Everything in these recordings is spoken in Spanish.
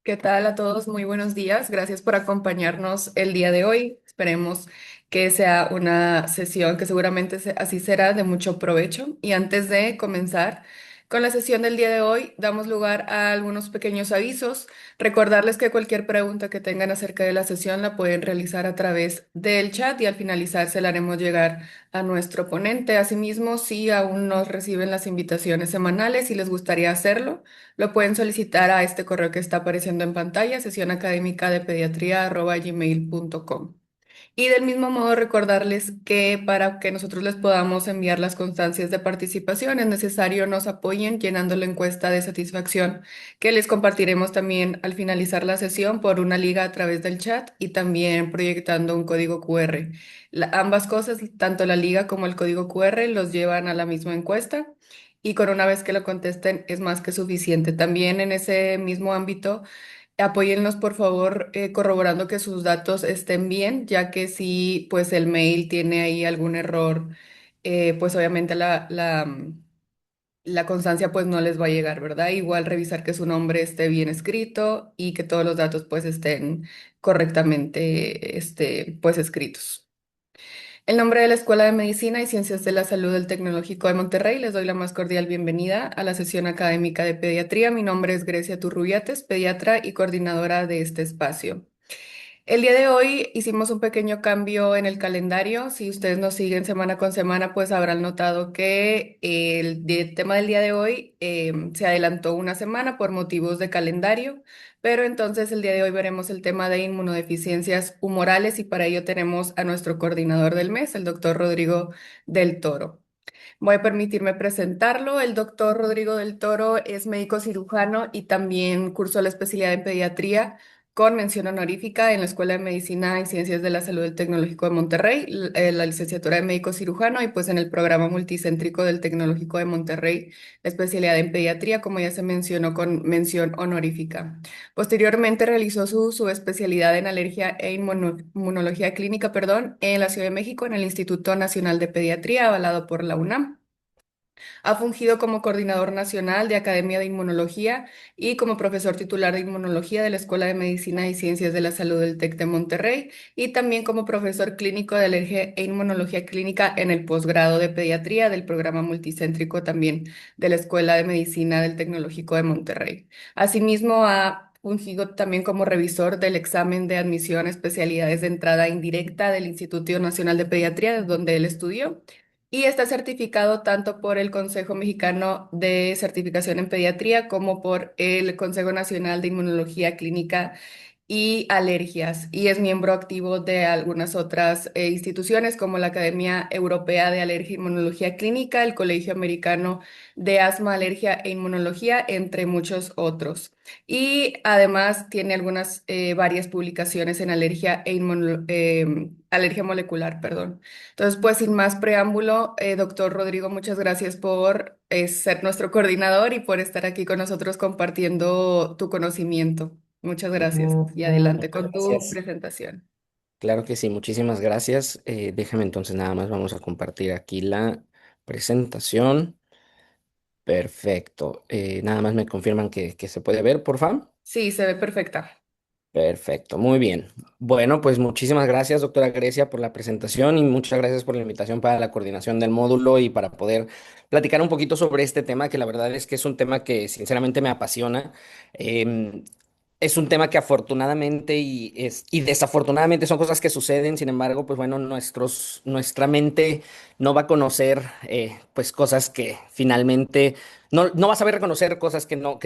¿Qué tal a todos? Muy buenos días. Gracias por acompañarnos el día de hoy. Esperemos que sea una sesión que seguramente así será de mucho provecho. Y antes de comenzar con la sesión del día de hoy, damos lugar a algunos pequeños avisos. Recordarles que cualquier pregunta que tengan acerca de la sesión la pueden realizar a través del chat y al finalizar se la haremos llegar a nuestro ponente. Asimismo, si aún no reciben las invitaciones semanales y les gustaría hacerlo, lo pueden solicitar a este correo que está apareciendo en pantalla, sesionacadémica de pediatría@gmail.com. Y del mismo modo recordarles que para que nosotros les podamos enviar las constancias de participación es necesario nos apoyen llenando la encuesta de satisfacción que les compartiremos también al finalizar la sesión por una liga a través del chat y también proyectando un código QR. Ambas cosas, tanto la liga como el código QR, los llevan a la misma encuesta y con una vez que lo contesten es más que suficiente. También en ese mismo ámbito, apóyennos por favor corroborando que sus datos estén bien, ya que si pues el mail tiene ahí algún error, pues obviamente la constancia pues no les va a llegar, ¿verdad? Igual revisar que su nombre esté bien escrito y que todos los datos pues estén correctamente pues escritos. En nombre de la Escuela de Medicina y Ciencias de la Salud del Tecnológico de Monterrey, les doy la más cordial bienvenida a la sesión académica de pediatría. Mi nombre es Grecia Turrubiates, pediatra y coordinadora de este espacio. El día de hoy hicimos un pequeño cambio en el calendario. Si ustedes nos siguen semana con semana, pues habrán notado que tema del día de hoy se adelantó una semana por motivos de calendario, pero entonces el día de hoy veremos el tema de inmunodeficiencias humorales y para ello tenemos a nuestro coordinador del mes, el doctor Rodrigo del Toro. Voy a permitirme presentarlo. El doctor Rodrigo del Toro es médico cirujano y también cursó la especialidad en pediatría con mención honorífica en la Escuela de Medicina y Ciencias de la Salud del Tecnológico de Monterrey, la licenciatura de médico cirujano y pues en el programa multicéntrico del Tecnológico de Monterrey, la especialidad en pediatría, como ya se mencionó, con mención honorífica. Posteriormente realizó su subespecialidad en alergia e inmunología clínica, perdón, en la Ciudad de México, en el Instituto Nacional de Pediatría, avalado por la UNAM. Ha fungido como coordinador nacional de Academia de Inmunología y como profesor titular de Inmunología de la Escuela de Medicina y Ciencias de la Salud del TEC de Monterrey y también como profesor clínico de Alergia e Inmunología Clínica en el posgrado de Pediatría del programa multicéntrico también de la Escuela de Medicina del Tecnológico de Monterrey. Asimismo, ha fungido también como revisor del examen de admisión a especialidades de entrada indirecta del Instituto Nacional de Pediatría, donde él estudió y está certificado tanto por el Consejo Mexicano de Certificación en Pediatría como por el Consejo Nacional de Inmunología Clínica y Alergias. Y es miembro activo de algunas otras instituciones como la Academia Europea de Alergia e Inmunología Clínica, el Colegio Americano de Asma, Alergia e Inmunología, entre muchos otros. Y además tiene varias publicaciones en alergia molecular, perdón. Entonces, pues sin más preámbulo, doctor Rodrigo, muchas gracias por ser nuestro coordinador y por estar aquí con nosotros compartiendo tu conocimiento. Muchas gracias y adelante Muchas con tu gracias. presentación. Claro que sí, muchísimas gracias. Déjame entonces nada más, vamos a compartir aquí la presentación. Perfecto. Nada más me confirman que se puede ver, por favor. Sí, se ve perfecta. Perfecto, muy bien. Bueno, pues muchísimas gracias, doctora Grecia, por la presentación y muchas gracias por la invitación para la coordinación del módulo y para poder platicar un poquito sobre este tema, que la verdad es que es un tema que sinceramente me apasiona. Em, es un tema que afortunadamente y desafortunadamente son cosas que suceden, sin embargo, pues bueno, nuestra mente no va a conocer pues cosas que finalmente no va a saber reconocer cosas que no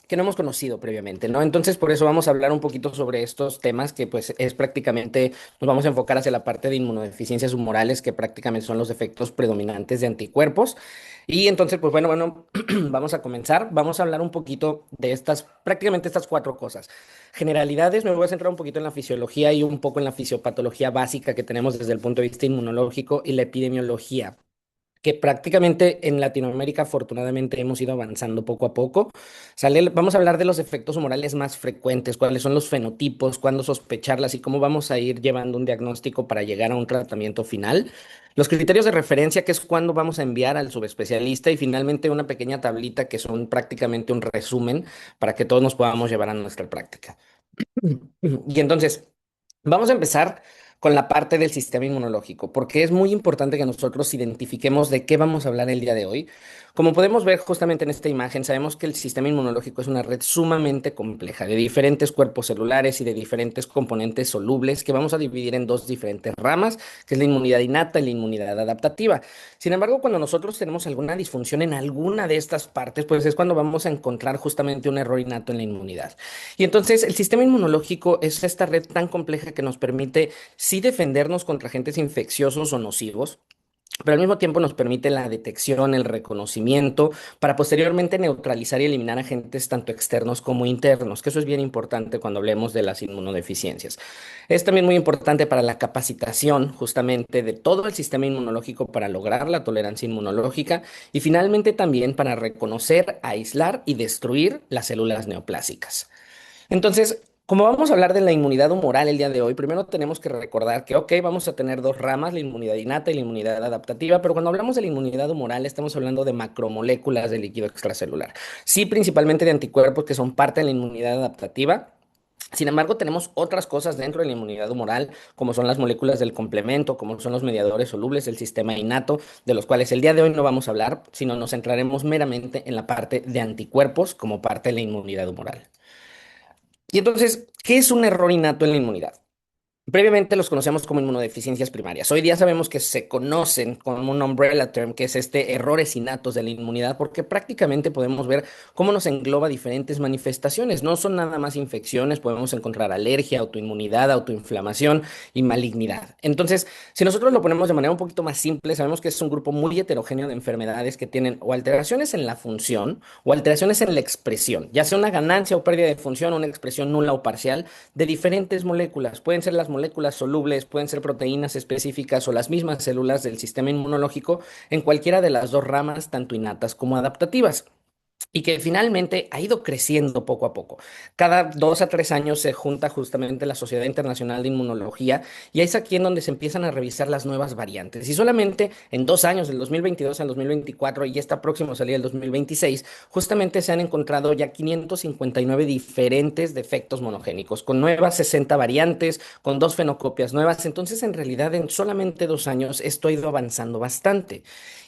hemos conocido previamente, ¿no? Entonces, por eso vamos a hablar un poquito sobre estos temas que pues es prácticamente, nos vamos a enfocar hacia la parte de inmunodeficiencias humorales, que prácticamente son los efectos predominantes de anticuerpos. Y entonces, pues bueno, vamos a comenzar. Vamos a hablar un poquito de prácticamente estas cuatro cosas. Generalidades, me voy a centrar un poquito en la fisiología y un poco en la fisiopatología básica que tenemos desde el punto de vista inmunológico y la epidemiología. que prácticamente en Latinoamérica afortunadamente hemos ido avanzando poco a poco. Sale, vamos a hablar de los efectos humorales más frecuentes, cuáles son los fenotipos, cuándo sospecharlas y cómo vamos a ir llevando un diagnóstico para llegar a un tratamiento final. Los criterios de referencia, que es cuándo vamos a enviar al subespecialista y finalmente una pequeña tablita que son prácticamente un resumen para que todos nos podamos llevar a nuestra práctica. Y entonces, vamos a empezar con la parte del sistema inmunológico, porque es muy importante que nosotros identifiquemos de qué vamos a hablar el día de hoy. Como podemos ver justamente en esta imagen, sabemos que el sistema inmunológico es una red sumamente compleja de diferentes cuerpos celulares y de diferentes componentes solubles que vamos a dividir en dos diferentes ramas, que es la inmunidad innata y la inmunidad adaptativa. Sin embargo, cuando nosotros tenemos alguna disfunción en alguna de estas partes, pues es cuando vamos a encontrar justamente un error innato en la inmunidad. Y entonces el sistema inmunológico es esta red tan compleja que nos permite sí defendernos contra agentes infecciosos o nocivos, pero al mismo tiempo nos permite la detección, el reconocimiento, para posteriormente neutralizar y eliminar agentes tanto externos como internos, que eso es bien importante cuando hablemos de las inmunodeficiencias. Es también muy importante para la capacitación justamente de todo el sistema inmunológico para lograr la tolerancia inmunológica y finalmente también para reconocer, aislar y destruir las células neoplásicas. Entonces, como vamos a hablar de la inmunidad humoral el día de hoy, primero tenemos que recordar que, ok, vamos a tener dos ramas, la inmunidad innata y la inmunidad adaptativa, pero cuando hablamos de la inmunidad humoral estamos hablando de macromoléculas de líquido extracelular. Sí, principalmente de anticuerpos que son parte de la inmunidad adaptativa. Sin embargo, tenemos otras cosas dentro de la inmunidad humoral, como son las moléculas del complemento, como son los mediadores solubles del sistema innato, de los cuales el día de hoy no vamos a hablar, sino nos centraremos meramente en la parte de anticuerpos como parte de la inmunidad humoral. Y entonces, ¿qué es un error innato en la inmunidad? Previamente los conocemos como inmunodeficiencias primarias. Hoy día sabemos que se conocen como un umbrella term, que es este errores innatos de la inmunidad, porque prácticamente podemos ver cómo nos engloba diferentes manifestaciones. No son nada más infecciones, podemos encontrar alergia, autoinmunidad, autoinflamación y malignidad. Entonces, si nosotros lo ponemos de manera un poquito más simple, sabemos que es un grupo muy heterogéneo de enfermedades que tienen o alteraciones en la función o alteraciones en la expresión, ya sea una ganancia o pérdida de función, una expresión nula o parcial de diferentes moléculas. Pueden ser las moléculas solubles, pueden ser proteínas específicas o las mismas células del sistema inmunológico en cualquiera de las dos ramas, tanto innatas como adaptativas y que finalmente ha ido creciendo poco a poco. Cada 2 a 3 años se junta justamente la Sociedad Internacional de Inmunología y es aquí en donde se empiezan a revisar las nuevas variantes. Y solamente en 2 años, del 2022 al 2024 y ya está próximo a salir el 2026, justamente se han encontrado ya 559 diferentes defectos monogénicos, con nuevas 60 variantes, con dos fenocopias nuevas. Entonces, en realidad, en solamente 2 años esto ha ido avanzando bastante.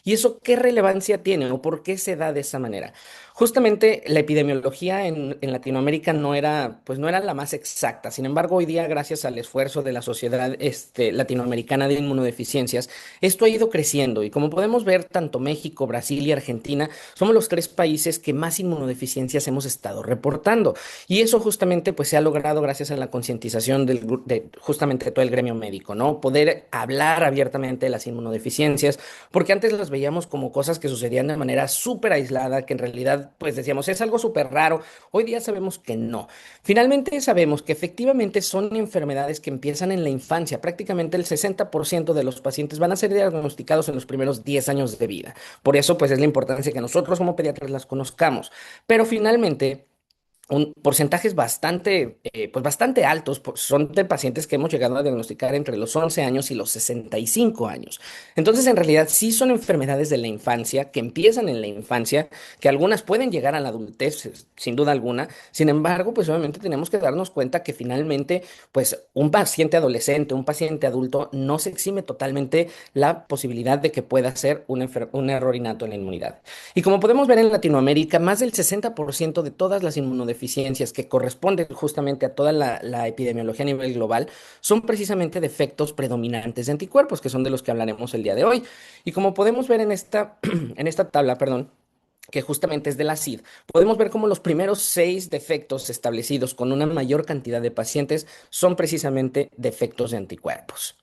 ¿Y eso qué relevancia tiene o por qué se da de esa manera? Justamente la epidemiología en Latinoamérica no era, pues no era la más exacta. Sin embargo, hoy día, gracias al esfuerzo de la Sociedad Latinoamericana de Inmunodeficiencias, esto ha ido creciendo. Y como podemos ver, tanto México, Brasil y Argentina somos los tres países que más inmunodeficiencias hemos estado reportando. Y eso justamente pues se ha logrado gracias a la concientización de justamente todo el gremio médico, ¿no? Poder hablar abiertamente de las inmunodeficiencias, porque antes las veíamos como cosas que sucedían de manera súper aislada, que en realidad pues decíamos es algo súper raro. Hoy día sabemos que no. Finalmente sabemos que efectivamente son enfermedades que empiezan en la infancia. Prácticamente el 60% de los pacientes van a ser diagnosticados en los primeros 10 años de vida. Por eso pues es la importancia que nosotros como pediatras las conozcamos. Pero finalmente porcentajes bastante, pues bastante altos, son de pacientes que hemos llegado a diagnosticar entre los 11 años y los 65 años. Entonces, en realidad, sí son enfermedades de la infancia, que empiezan en la infancia, que algunas pueden llegar a la adultez, sin duda alguna. Sin embargo, pues obviamente tenemos que darnos cuenta que finalmente, pues un paciente adolescente, un paciente adulto, no se exime totalmente la posibilidad de que pueda ser un error innato en la inmunidad. Y como podemos ver en Latinoamérica, más del 60% de todas las inmunodeficiencias que corresponden justamente a toda la epidemiología a nivel global son precisamente defectos predominantes de anticuerpos, que son de los que hablaremos el día de hoy. Y como podemos ver en esta, en esta tabla, perdón, que justamente es de la CID, podemos ver cómo los primeros 6 defectos establecidos con una mayor cantidad de pacientes son precisamente defectos de anticuerpos.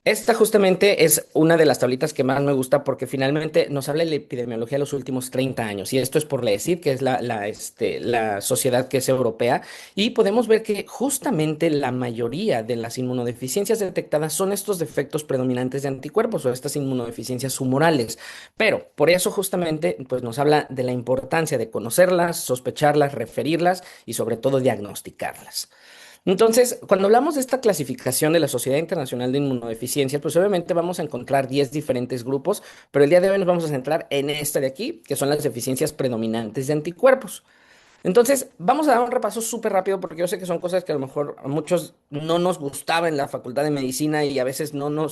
Esta justamente es una de las tablitas que más me gusta porque finalmente nos habla de la epidemiología de los últimos 30 años y esto es por la ESID, que es la sociedad que es europea, y podemos ver que justamente la mayoría de las inmunodeficiencias detectadas son estos defectos predominantes de anticuerpos o estas inmunodeficiencias humorales, pero por eso justamente pues nos habla de la importancia de conocerlas, sospecharlas, referirlas y sobre todo diagnosticarlas. Entonces, cuando hablamos de esta clasificación de la Sociedad Internacional de Inmunodeficiencia, pues obviamente vamos a encontrar 10 diferentes grupos, pero el día de hoy nos vamos a centrar en esta de aquí, que son las deficiencias predominantes de anticuerpos. Entonces, vamos a dar un repaso súper rápido porque yo sé que son cosas que a lo mejor a muchos no nos gustaba en la facultad de medicina y a veces no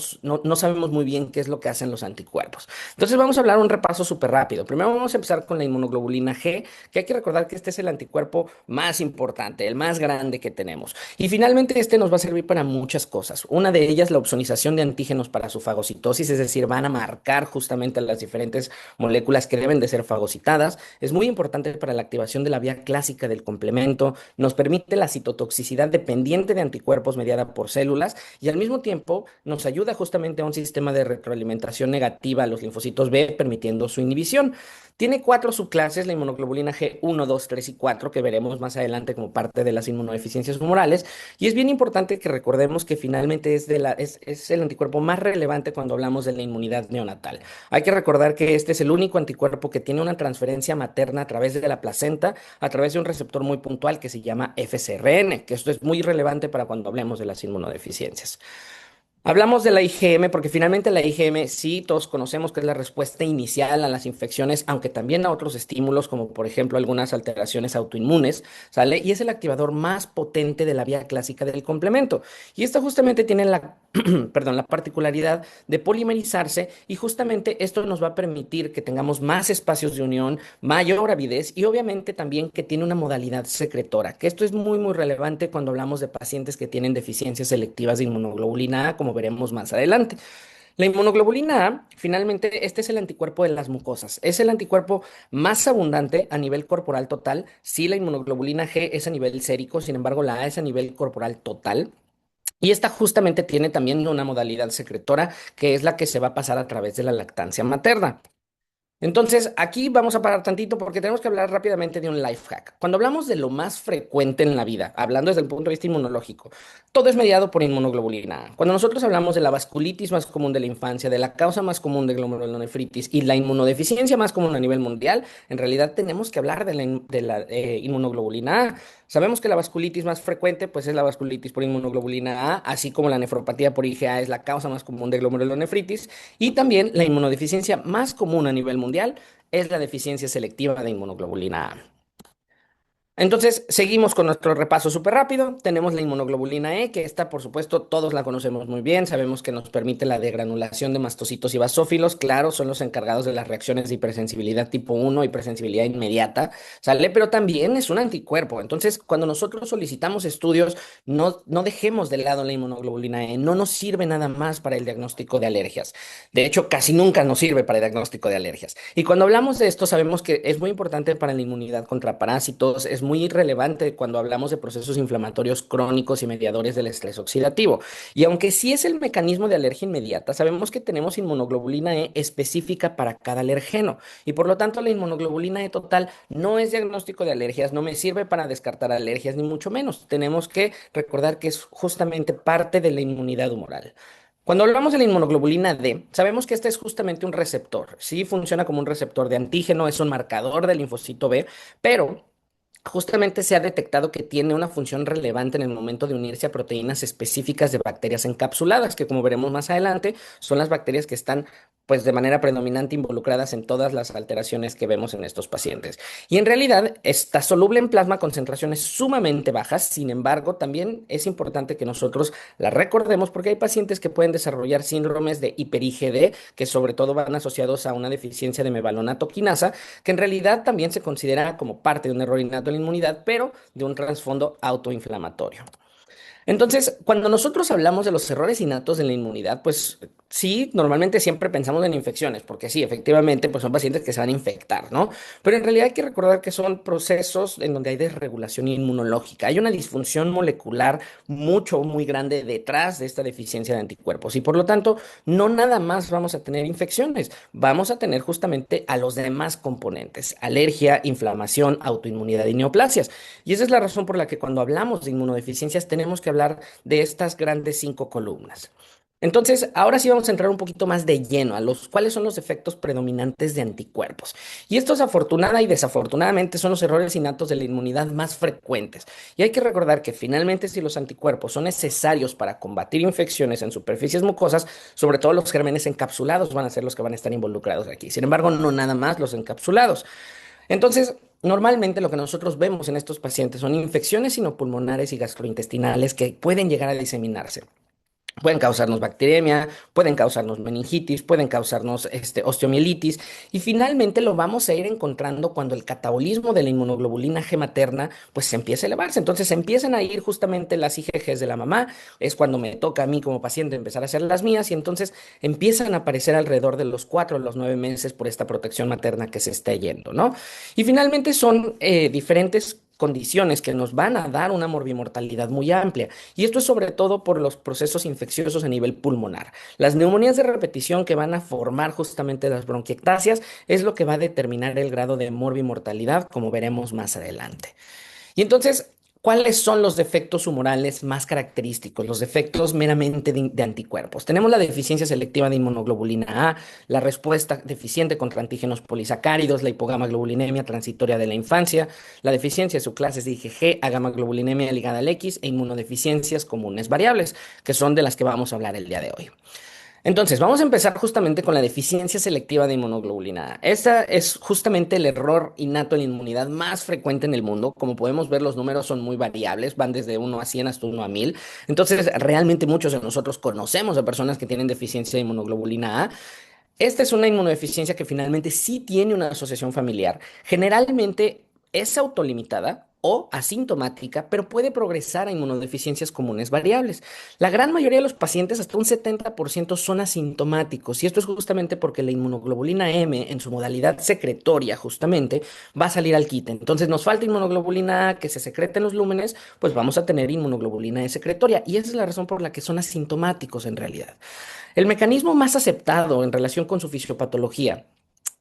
sabemos muy bien qué es lo que hacen los anticuerpos. Entonces, vamos a hablar un repaso súper rápido. Primero vamos a empezar con la inmunoglobulina G, que hay que recordar que este es el anticuerpo más importante, el más grande que tenemos. Y finalmente este nos va a servir para muchas cosas. Una de ellas, la opsonización de antígenos para su fagocitosis, es decir, van a marcar justamente las diferentes moléculas que deben de ser fagocitadas. Es muy importante para la activación de la vía clásica del complemento, nos permite la citotoxicidad dependiente de anticuerpos mediada por células y al mismo tiempo nos ayuda justamente a un sistema de retroalimentación negativa a los linfocitos B, permitiendo su inhibición. Tiene cuatro subclases, la inmunoglobulina G1, 2, 3 y 4, que veremos más adelante como parte de las inmunodeficiencias humorales. Y es bien importante que recordemos que finalmente es el anticuerpo más relevante cuando hablamos de la inmunidad neonatal. Hay que recordar que este es el único anticuerpo que tiene una transferencia materna a través de la placenta, a través de un receptor muy puntual que se llama FcRn, que esto es muy relevante para cuando hablemos de las inmunodeficiencias. Hablamos de la IgM porque finalmente la IgM sí todos conocemos que es la respuesta inicial a las infecciones, aunque también a otros estímulos como por ejemplo algunas alteraciones autoinmunes, ¿sale? Y es el activador más potente de la vía clásica del complemento. Y esto justamente tiene perdón, la particularidad de polimerizarse y justamente esto nos va a permitir que tengamos más espacios de unión, mayor avidez y obviamente también que tiene una modalidad secretora, que esto es muy relevante cuando hablamos de pacientes que tienen deficiencias selectivas de inmunoglobulina A, como veremos más adelante. La inmunoglobulina A, finalmente, este es el anticuerpo de las mucosas. Es el anticuerpo más abundante a nivel corporal total. Sí, la inmunoglobulina G es a nivel sérico, sin embargo, la A es a nivel corporal total. Y esta justamente tiene también una modalidad secretora, que es la que se va a pasar a través de la lactancia materna. Entonces, aquí vamos a parar tantito porque tenemos que hablar rápidamente de un life hack. Cuando hablamos de lo más frecuente en la vida, hablando desde el punto de vista inmunológico, todo es mediado por inmunoglobulina A. Cuando nosotros hablamos de la vasculitis más común de la infancia, de la causa más común de glomerulonefritis y la inmunodeficiencia más común a nivel mundial, en realidad tenemos que hablar de la inmunoglobulina A. Sabemos que la vasculitis más frecuente, pues es la vasculitis por inmunoglobulina A, así como la nefropatía por IgA es la causa más común de glomerulonefritis. Y también la inmunodeficiencia más común a nivel mundial es la deficiencia selectiva de inmunoglobulina A. Entonces, seguimos con nuestro repaso súper rápido. Tenemos la inmunoglobulina E, que esta, por supuesto, todos la conocemos muy bien. Sabemos que nos permite la degranulación de mastocitos y basófilos. Claro, son los encargados de las reacciones de hipersensibilidad tipo 1, hipersensibilidad inmediata, ¿sale? Pero también es un anticuerpo. Entonces, cuando nosotros solicitamos estudios, no dejemos de lado la inmunoglobulina E. No nos sirve nada más para el diagnóstico de alergias. De hecho, casi nunca nos sirve para el diagnóstico de alergias. Y cuando hablamos de esto, sabemos que es muy importante para la inmunidad contra parásitos, es muy relevante cuando hablamos de procesos inflamatorios crónicos y mediadores del estrés oxidativo. Y aunque sí es el mecanismo de alergia inmediata, sabemos que tenemos inmunoglobulina E específica para cada alergeno. Y por lo tanto, la inmunoglobulina E total no es diagnóstico de alergias, no me sirve para descartar alergias, ni mucho menos. Tenemos que recordar que es justamente parte de la inmunidad humoral. Cuando hablamos de la inmunoglobulina D, sabemos que este es justamente un receptor. Sí, funciona como un receptor de antígeno, es un marcador del linfocito B, pero justamente se ha detectado que tiene una función relevante en el momento de unirse a proteínas específicas de bacterias encapsuladas, que como veremos más adelante, son las bacterias que están pues de manera predominante involucradas en todas las alteraciones que vemos en estos pacientes. Y en realidad está soluble en plasma a concentraciones sumamente bajas, sin embargo, también es importante que nosotros la recordemos porque hay pacientes que pueden desarrollar síndromes de hiper-IgD, que sobre todo van asociados a una deficiencia de mevalonate quinasa, que en realidad también se considera como parte de un error innato en la inmunidad, pero de un trasfondo autoinflamatorio. Entonces, cuando nosotros hablamos de los errores innatos en la inmunidad, pues sí, normalmente siempre pensamos en infecciones, porque sí, efectivamente, pues son pacientes que se van a infectar, ¿no? Pero en realidad hay que recordar que son procesos en donde hay desregulación inmunológica, hay una disfunción molecular muy grande detrás de esta deficiencia de anticuerpos y por lo tanto, no nada más vamos a tener infecciones, vamos a tener justamente a los demás componentes, alergia, inflamación, autoinmunidad y neoplasias. Y esa es la razón por la que cuando hablamos de inmunodeficiencias tenemos que hablar de estas grandes cinco columnas. Entonces, ahora sí vamos a entrar un poquito más de lleno a los cuáles son los efectos predominantes de anticuerpos. Y estos afortunada y desafortunadamente son los errores innatos de la inmunidad más frecuentes. Y hay que recordar que finalmente si los anticuerpos son necesarios para combatir infecciones en superficies mucosas, sobre todo los gérmenes encapsulados van a ser los que van a estar involucrados aquí. Sin embargo, no nada más los encapsulados. Entonces, normalmente lo que nosotros vemos en estos pacientes son infecciones sinopulmonares y gastrointestinales que pueden llegar a diseminarse. Pueden causarnos bacteriemia, pueden causarnos meningitis, pueden causarnos osteomielitis y finalmente lo vamos a ir encontrando cuando el catabolismo de la inmunoglobulina G materna pues se empieza a elevarse. Entonces empiezan a ir justamente las IgGs de la mamá, es cuando me toca a mí como paciente empezar a hacer las mías y entonces empiezan a aparecer alrededor de los 4 o los 9 meses por esta protección materna que se está yendo, ¿no? Y finalmente son diferentes condiciones que nos van a dar una morbimortalidad muy amplia. Y esto es sobre todo por los procesos infecciosos a nivel pulmonar. Las neumonías de repetición que van a formar justamente las bronquiectasias es lo que va a determinar el grado de morbimortalidad, como veremos más adelante. Y entonces, ¿cuáles son los defectos humorales más característicos? Los defectos meramente de anticuerpos. Tenemos la deficiencia selectiva de inmunoglobulina A, la respuesta deficiente contra antígenos polisacáridos, la hipogamaglobulinemia transitoria de la infancia, la deficiencia de subclases de IgG, agamaglobulinemia ligada al X e inmunodeficiencias comunes variables, que son de las que vamos a hablar el día de hoy. Entonces, vamos a empezar justamente con la deficiencia selectiva de inmunoglobulina A. Esta es justamente el error innato en la inmunidad más frecuente en el mundo. Como podemos ver, los números son muy variables, van desde 1 a 100 hasta 1 a 1000. Entonces, realmente muchos de nosotros conocemos a personas que tienen deficiencia de inmunoglobulina A. Esta es una inmunodeficiencia que finalmente sí tiene una asociación familiar. Generalmente es autolimitada o asintomática, pero puede progresar a inmunodeficiencias comunes variables. La gran mayoría de los pacientes, hasta un 70%, son asintomáticos y esto es justamente porque la inmunoglobulina M en su modalidad secretoria justamente va a salir al quite. Entonces nos falta inmunoglobulina A que se secreta en los lúmenes, pues vamos a tener inmunoglobulina E secretoria y esa es la razón por la que son asintomáticos en realidad. El mecanismo más aceptado en relación con su fisiopatología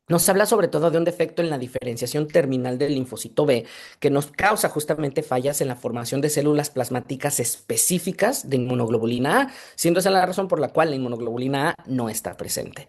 nos habla sobre todo de un defecto en la diferenciación terminal del linfocito B que nos causa justamente fallas en la formación de células plasmáticas específicas de inmunoglobulina A, siendo esa la razón por la cual la inmunoglobulina A no está presente.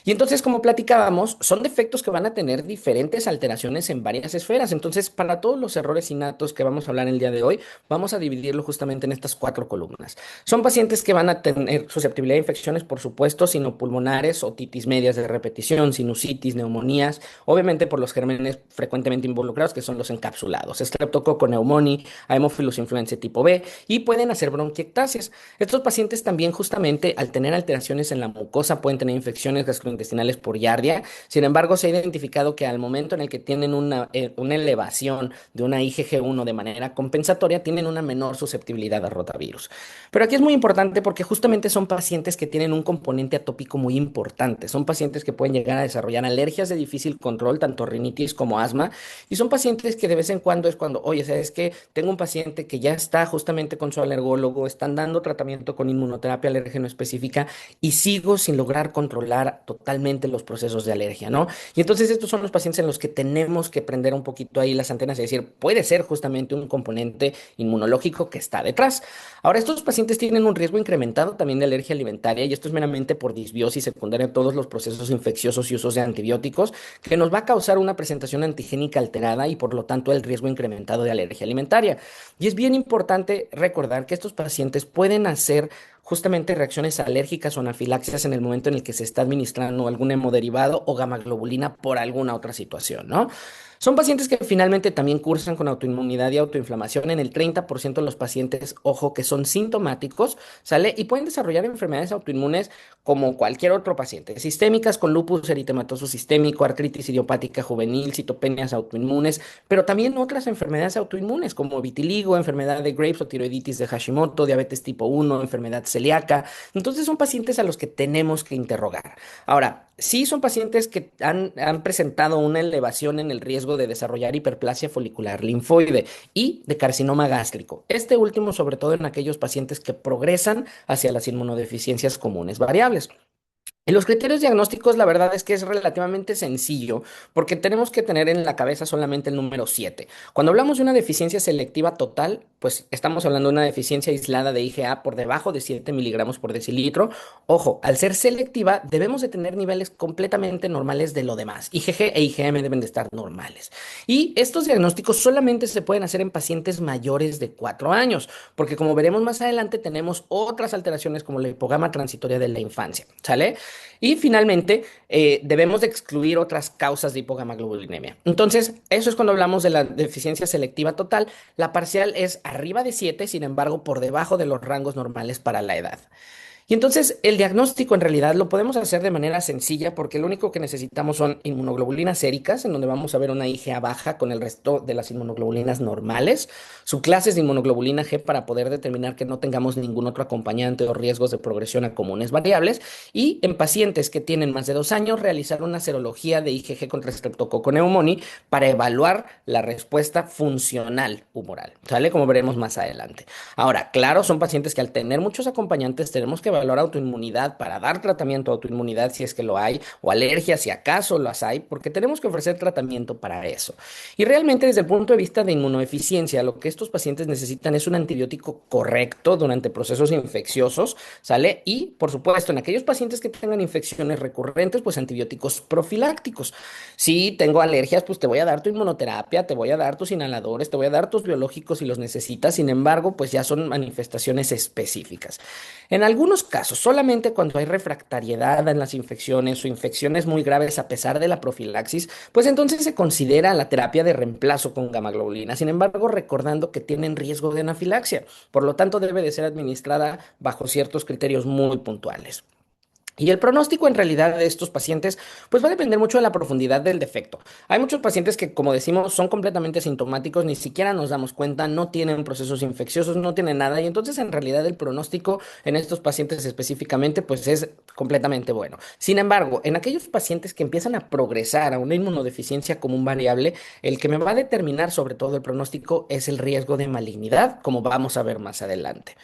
Y entonces, como platicábamos, son defectos que van a tener diferentes alteraciones en varias esferas. Entonces, para todos los errores innatos que vamos a hablar el día de hoy, vamos a dividirlo justamente en estas cuatro columnas. Son pacientes que van a tener susceptibilidad a infecciones, por supuesto, sinopulmonares, otitis medias de repetición, sinusitis, neumonías, obviamente por los gérmenes frecuentemente involucrados, que son los encapsulados, Streptococcus pneumoniae, Haemophilus influenzae tipo B, y pueden hacer bronquiectasias. Estos pacientes también, justamente, al tener alteraciones en la mucosa, pueden tener infecciones gastrointestinales por Giardia. Sin embargo, se ha identificado que al momento en el que tienen una elevación de una IgG1 de manera compensatoria, tienen una menor susceptibilidad a rotavirus. Pero aquí es muy importante porque justamente son pacientes que tienen un componente atópico muy importante. Son pacientes que pueden llegar a desarrollar alergias de difícil control, tanto rinitis como asma. Y son pacientes que de vez en cuando es cuando, oye, ¿sabes qué? Tengo un paciente que ya está justamente con su alergólogo, están dando tratamiento con inmunoterapia alérgeno específica y sigo sin lograr controlar totalmente los procesos de alergia, ¿no? Y entonces estos son los pacientes en los que tenemos que prender un poquito ahí las antenas y decir, puede ser justamente un componente inmunológico que está detrás. Ahora, estos pacientes tienen un riesgo incrementado también de alergia alimentaria y esto es meramente por disbiosis secundaria a todos los procesos infecciosos y usos de antibióticos que nos va a causar una presentación antigénica alterada y por lo tanto el riesgo incrementado de alergia alimentaria. Y es bien importante recordar que estos pacientes pueden hacer justamente reacciones alérgicas o anafilaxias en el momento en el que se está administrando algún hemoderivado o gamaglobulina por alguna otra situación, ¿no? Son pacientes que finalmente también cursan con autoinmunidad y autoinflamación en el 30% de los pacientes, ojo, que son sintomáticos, ¿sale? Y pueden desarrollar enfermedades autoinmunes como cualquier otro paciente, sistémicas con lupus eritematoso sistémico, artritis idiopática juvenil, citopenias autoinmunes, pero también otras enfermedades autoinmunes como vitiligo, enfermedad de Graves o tiroiditis de Hashimoto, diabetes tipo 1, enfermedad celíaca. Entonces son pacientes a los que tenemos que interrogar. Ahora, sí son pacientes que han presentado una elevación en el riesgo de desarrollar hiperplasia folicular linfoide y de carcinoma gástrico. Este último, sobre todo en aquellos pacientes que progresan hacia las inmunodeficiencias comunes variables. En los criterios diagnósticos, la verdad es que es relativamente sencillo porque tenemos que tener en la cabeza solamente el número 7. Cuando hablamos de una deficiencia selectiva total, pues estamos hablando de una deficiencia aislada de IgA por debajo de 7 miligramos por decilitro. Ojo, al ser selectiva, debemos de tener niveles completamente normales de lo demás. IgG e IgM deben de estar normales. Y estos diagnósticos solamente se pueden hacer en pacientes mayores de 4 años, porque como veremos más adelante, tenemos otras alteraciones como la hipogama transitoria de la infancia, ¿sale? Y finalmente, debemos de excluir otras causas de hipogamaglobulinemia. Entonces, eso es cuando hablamos de la deficiencia selectiva total. La parcial es arriba de 7, sin embargo, por debajo de los rangos normales para la edad. Y entonces el diagnóstico en realidad lo podemos hacer de manera sencilla porque lo único que necesitamos son inmunoglobulinas séricas, en donde vamos a ver una IgA baja con el resto de las inmunoglobulinas normales, subclases de inmunoglobulina G para poder determinar que no tengamos ningún otro acompañante o riesgos de progresión a comunes variables, y en pacientes que tienen más de 2 años realizar una serología de IgG contra Streptococcus pneumoniae para evaluar la respuesta funcional humoral, ¿sale? Como veremos más adelante. Ahora, claro, son pacientes que al tener muchos acompañantes tenemos que evaluar autoinmunidad para dar tratamiento a autoinmunidad si es que lo hay, o alergias si acaso las hay, porque tenemos que ofrecer tratamiento para eso. Y realmente desde el punto de vista de inmunodeficiencia, lo que estos pacientes necesitan es un antibiótico correcto durante procesos infecciosos, ¿sale? Y, por supuesto, en aquellos pacientes que tengan infecciones recurrentes, pues antibióticos profilácticos. Si tengo alergias, pues te voy a dar tu inmunoterapia, te voy a dar tus inhaladores, te voy a dar tus biológicos si los necesitas. Sin embargo, pues ya son manifestaciones específicas. En algunos casos, solamente cuando hay refractariedad en las infecciones o infecciones muy graves a pesar de la profilaxis, pues entonces se considera la terapia de reemplazo con gamaglobulina. Sin embargo, recordando que tienen riesgo de anafilaxia, por lo tanto debe de ser administrada bajo ciertos criterios muy puntuales. Y el pronóstico en realidad de estos pacientes, pues va a depender mucho de la profundidad del defecto. Hay muchos pacientes que, como decimos, son completamente asintomáticos, ni siquiera nos damos cuenta, no tienen procesos infecciosos, no tienen nada, y entonces en realidad el pronóstico en estos pacientes específicamente, pues es completamente bueno. Sin embargo, en aquellos pacientes que empiezan a progresar a una inmunodeficiencia común variable, el que me va a determinar sobre todo el pronóstico es el riesgo de malignidad, como vamos a ver más adelante.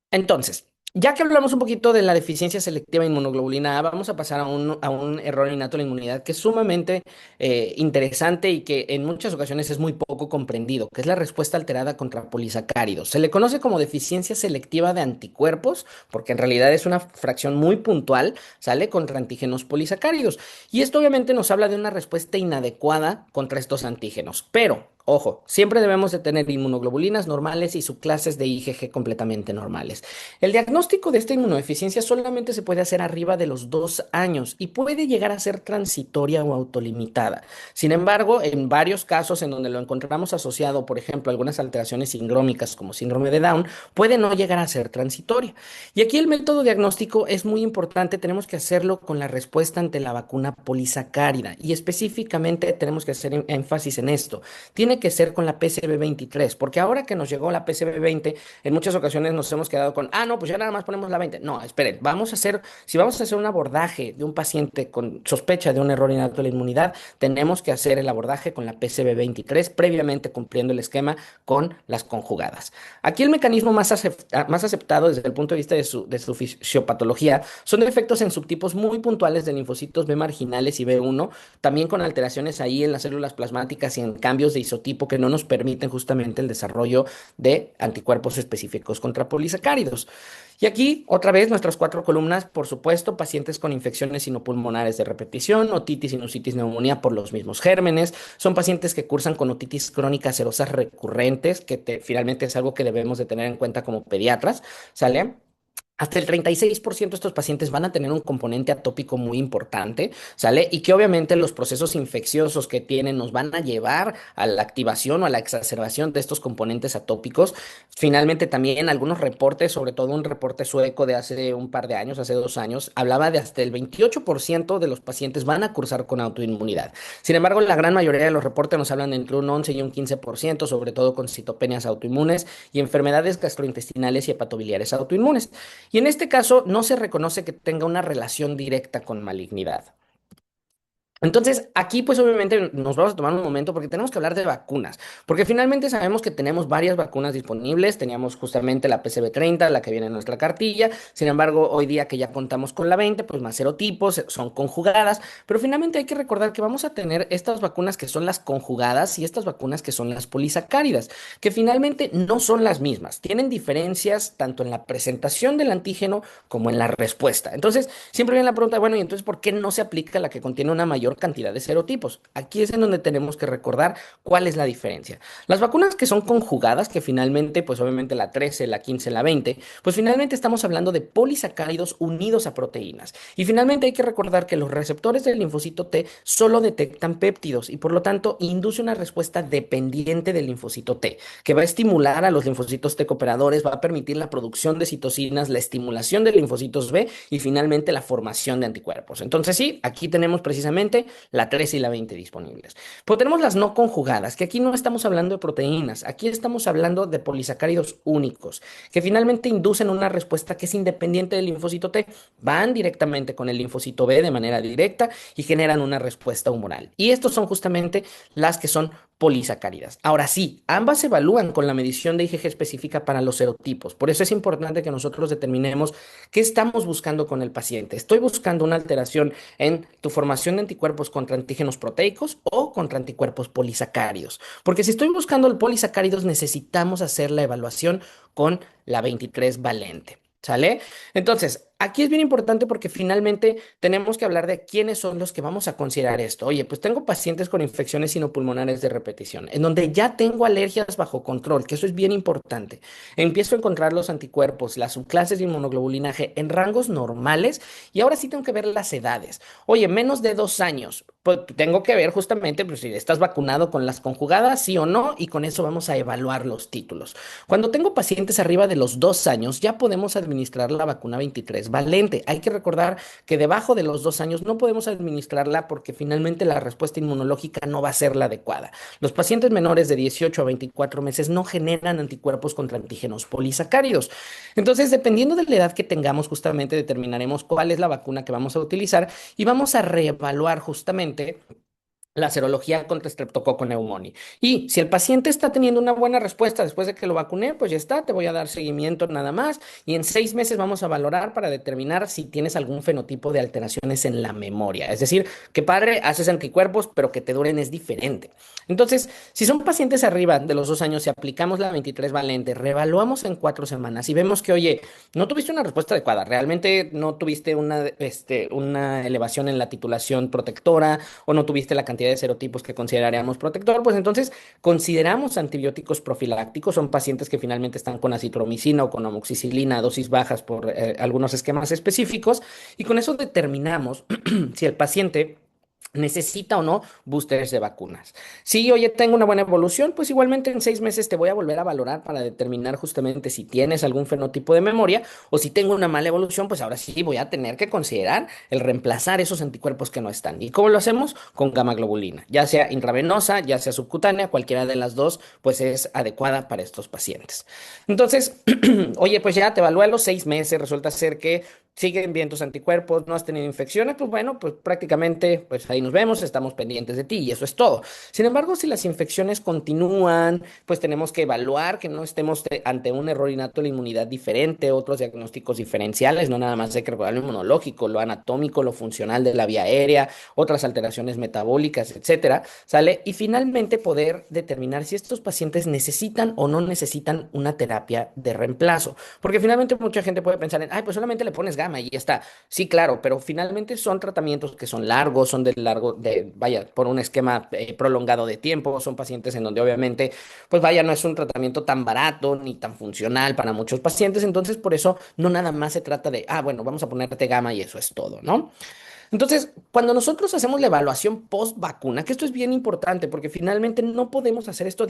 Entonces, ya que hablamos un poquito de la deficiencia selectiva de inmunoglobulina A, vamos a pasar a un error innato en la inmunidad que es sumamente interesante y que en muchas ocasiones es muy poco comprendido, que es la respuesta alterada contra polisacáridos. Se le conoce como deficiencia selectiva de anticuerpos, porque en realidad es una fracción muy puntual, ¿sale? Contra antígenos polisacáridos. Y esto obviamente nos habla de una respuesta inadecuada contra estos antígenos. Pero, ojo, siempre debemos de tener inmunoglobulinas normales y subclases de IgG completamente normales. El diagnóstico de esta inmunodeficiencia solamente se puede hacer arriba de los 2 años y puede llegar a ser transitoria o autolimitada. Sin embargo, en varios casos en donde lo encontramos asociado, por ejemplo, a algunas alteraciones sindrómicas como síndrome de Down, puede no llegar a ser transitoria. Y aquí el método diagnóstico es muy importante, tenemos que hacerlo con la respuesta ante la vacuna polisacárida y específicamente tenemos que hacer énfasis en esto. Tiene que ser con la PCB23, porque ahora que nos llegó la PCB20, en muchas ocasiones nos hemos quedado con, no, pues ya nada más ponemos la 20. No, esperen, si vamos a hacer un abordaje de un paciente con sospecha de un error innato de la inmunidad, tenemos que hacer el abordaje con la PCB23, previamente cumpliendo el esquema con las conjugadas. Aquí el mecanismo más aceptado desde el punto de vista de su fisiopatología son efectos en subtipos muy puntuales de linfocitos B marginales y B1, también con alteraciones ahí en las células plasmáticas y en cambios de mesotipo que no nos permiten justamente el desarrollo de anticuerpos específicos contra polisacáridos. Y aquí, otra vez, nuestras cuatro columnas, por supuesto, pacientes con infecciones sinopulmonares de repetición, otitis, sinusitis, neumonía por los mismos gérmenes. Son pacientes que cursan con otitis crónicas serosas recurrentes, que finalmente es algo que debemos de tener en cuenta como pediatras, ¿sale? Hasta el 36% de estos pacientes van a tener un componente atópico muy importante, ¿sale? Y que obviamente los procesos infecciosos que tienen nos van a llevar a la activación o a la exacerbación de estos componentes atópicos. Finalmente también algunos reportes, sobre todo un reporte sueco de hace un par de años, hace 2 años, hablaba de hasta el 28% de los pacientes van a cursar con autoinmunidad. Sin embargo, la gran mayoría de los reportes nos hablan de entre un 11 y un 15%, sobre todo con citopenias autoinmunes y enfermedades gastrointestinales y hepatobiliares autoinmunes. Y en este caso no se reconoce que tenga una relación directa con malignidad. Entonces, aquí pues obviamente nos vamos a tomar un momento porque tenemos que hablar de vacunas, porque finalmente sabemos que tenemos varias vacunas disponibles, teníamos justamente la PCV30, la que viene en nuestra cartilla, sin embargo, hoy día que ya contamos con la 20, pues más serotipos, son conjugadas, pero finalmente hay que recordar que vamos a tener estas vacunas que son las conjugadas y estas vacunas que son las polisacáridas, que finalmente no son las mismas, tienen diferencias tanto en la presentación del antígeno como en la respuesta. Entonces, siempre viene la pregunta, bueno, ¿y entonces por qué no se aplica la que contiene una mayor cantidad de serotipos? Aquí es en donde tenemos que recordar cuál es la diferencia. Las vacunas que son conjugadas, que finalmente, pues obviamente la 13, la 15, la 20, pues finalmente estamos hablando de polisacáridos unidos a proteínas. Y finalmente hay que recordar que los receptores del linfocito T solo detectan péptidos y por lo tanto induce una respuesta dependiente del linfocito T, que va a estimular a los linfocitos T cooperadores, va a permitir la producción de citocinas, la estimulación de linfocitos B y finalmente la formación de anticuerpos. Entonces sí, aquí tenemos precisamente la 13 y la 20 disponibles. Pero tenemos las no conjugadas, que aquí no estamos hablando de proteínas, aquí estamos hablando de polisacáridos únicos, que finalmente inducen una respuesta que es independiente del linfocito T, van directamente con el linfocito B de manera directa y generan una respuesta humoral. Y estos son justamente las que son polisacáridas. Ahora sí, ambas se evalúan con la medición de IgG específica para los serotipos. Por eso es importante que nosotros determinemos qué estamos buscando con el paciente. ¿Estoy buscando una alteración en tu formación de anticuerpos contra antígenos proteicos o contra anticuerpos polisacáridos? Porque si estoy buscando el polisacáridos, necesitamos hacer la evaluación con la 23 valente. ¿Sale? Entonces, aquí es bien importante porque finalmente tenemos que hablar de quiénes son los que vamos a considerar esto. Oye, pues tengo pacientes con infecciones sinopulmonares de repetición, en donde ya tengo alergias bajo control, que eso es bien importante. Empiezo a encontrar los anticuerpos, las subclases de inmunoglobulina G en rangos normales y ahora sí tengo que ver las edades. Oye, menos de 2 años, pues tengo que ver justamente pues, si estás vacunado con las conjugadas, sí o no, y con eso vamos a evaluar los títulos. Cuando tengo pacientes arriba de los 2 años, ya podemos administrar la vacuna 23 valente. Hay que recordar que debajo de los 2 años no podemos administrarla porque finalmente la respuesta inmunológica no va a ser la adecuada. Los pacientes menores de 18 a 24 meses no generan anticuerpos contra antígenos polisacáridos. Entonces, dependiendo de la edad que tengamos, justamente determinaremos cuál es la vacuna que vamos a utilizar y vamos a reevaluar justamente la serología contra Streptococcus pneumoniae. Y si el paciente está teniendo una buena respuesta después de que lo vacuné, pues ya está, te voy a dar seguimiento nada más. Y en 6 meses vamos a valorar para determinar si tienes algún fenotipo de alteraciones en la memoria. Es decir, que padre, haces anticuerpos, pero que te duren es diferente. Entonces, si son pacientes arriba de los 2 años, si aplicamos la 23 valente, reevaluamos en 4 semanas y vemos que, oye, no tuviste una respuesta adecuada, realmente no tuviste una elevación en la titulación protectora o no tuviste la cantidad de serotipos que consideraríamos protector, pues entonces consideramos antibióticos profilácticos, son pacientes que finalmente están con acitromicina o con amoxicilina a dosis bajas por algunos esquemas específicos, y con eso determinamos si el paciente necesita o no boosters de vacunas. Si, oye, tengo una buena evolución, pues igualmente en 6 meses te voy a volver a valorar para determinar justamente si tienes algún fenotipo de memoria o si tengo una mala evolución, pues ahora sí voy a tener que considerar el reemplazar esos anticuerpos que no están. ¿Y cómo lo hacemos? Con gamma globulina, ya sea intravenosa, ya sea subcutánea, cualquiera de las dos, pues es adecuada para estos pacientes. Entonces, oye, pues ya te evalúa a los 6 meses, resulta ser que siguen bien tus anticuerpos, no has tenido infecciones, pues bueno, pues prácticamente, pues ahí nos vemos, estamos pendientes de ti y eso es todo. Sin embargo, si las infecciones continúan, pues tenemos que evaluar que no estemos ante un error innato de la inmunidad diferente, otros diagnósticos diferenciales, no nada más hay que recordar lo inmunológico, lo anatómico, lo funcional de la vía aérea, otras alteraciones metabólicas, etcétera, ¿sale? Y finalmente poder determinar si estos pacientes necesitan o no necesitan una terapia de reemplazo. Porque finalmente mucha gente puede pensar en, ay, pues solamente le pones gamma y ya está. Sí, claro, pero finalmente son tratamientos que son largos, son de largo, vaya, por un esquema prolongado de tiempo, son pacientes en donde obviamente, pues vaya, no es un tratamiento tan barato ni tan funcional para muchos pacientes, entonces por eso no nada más se trata de, ah, bueno, vamos a ponerte gamma y eso es todo, ¿no? Entonces, cuando nosotros hacemos la evaluación post vacuna, que esto es bien importante porque finalmente no podemos hacer estos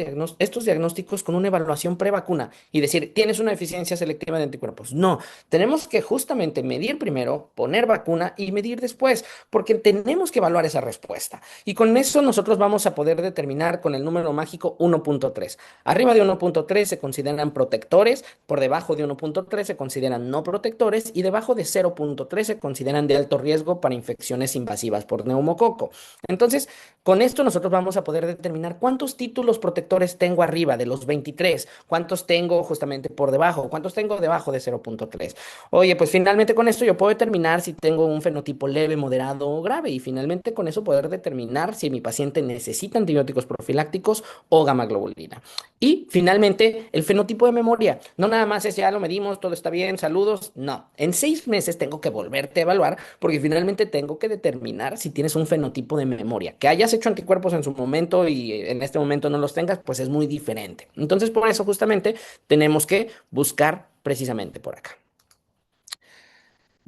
diagnósticos con una evaluación pre-vacuna y decir, tienes una deficiencia selectiva de anticuerpos. No, tenemos que justamente medir primero, poner vacuna y medir después, porque tenemos que evaluar esa respuesta. Y con eso nosotros vamos a poder determinar con el número mágico 1.3. Arriba de 1.3 se consideran protectores, por debajo de 1.3 se consideran no protectores y debajo de 0.3 se consideran de alto riesgo para infecciones invasivas por neumococo. Entonces, con esto nosotros vamos a poder determinar cuántos títulos protectores tengo arriba de los 23, cuántos tengo justamente por debajo, cuántos tengo debajo de 0.3. Oye, pues finalmente con esto yo puedo determinar si tengo un fenotipo leve, moderado o grave y finalmente con eso poder determinar si mi paciente necesita antibióticos profilácticos o gamma globulina. Y finalmente, el fenotipo de memoria. No nada más es ya lo medimos, todo está bien, saludos. No, en 6 meses tengo que volverte a evaluar porque finalmente tengo que determinar si tienes un fenotipo de memoria. Que hayas hecho anticuerpos en su momento y en este momento no los tengas, pues es muy diferente. Entonces, por eso justamente tenemos que buscar precisamente por acá.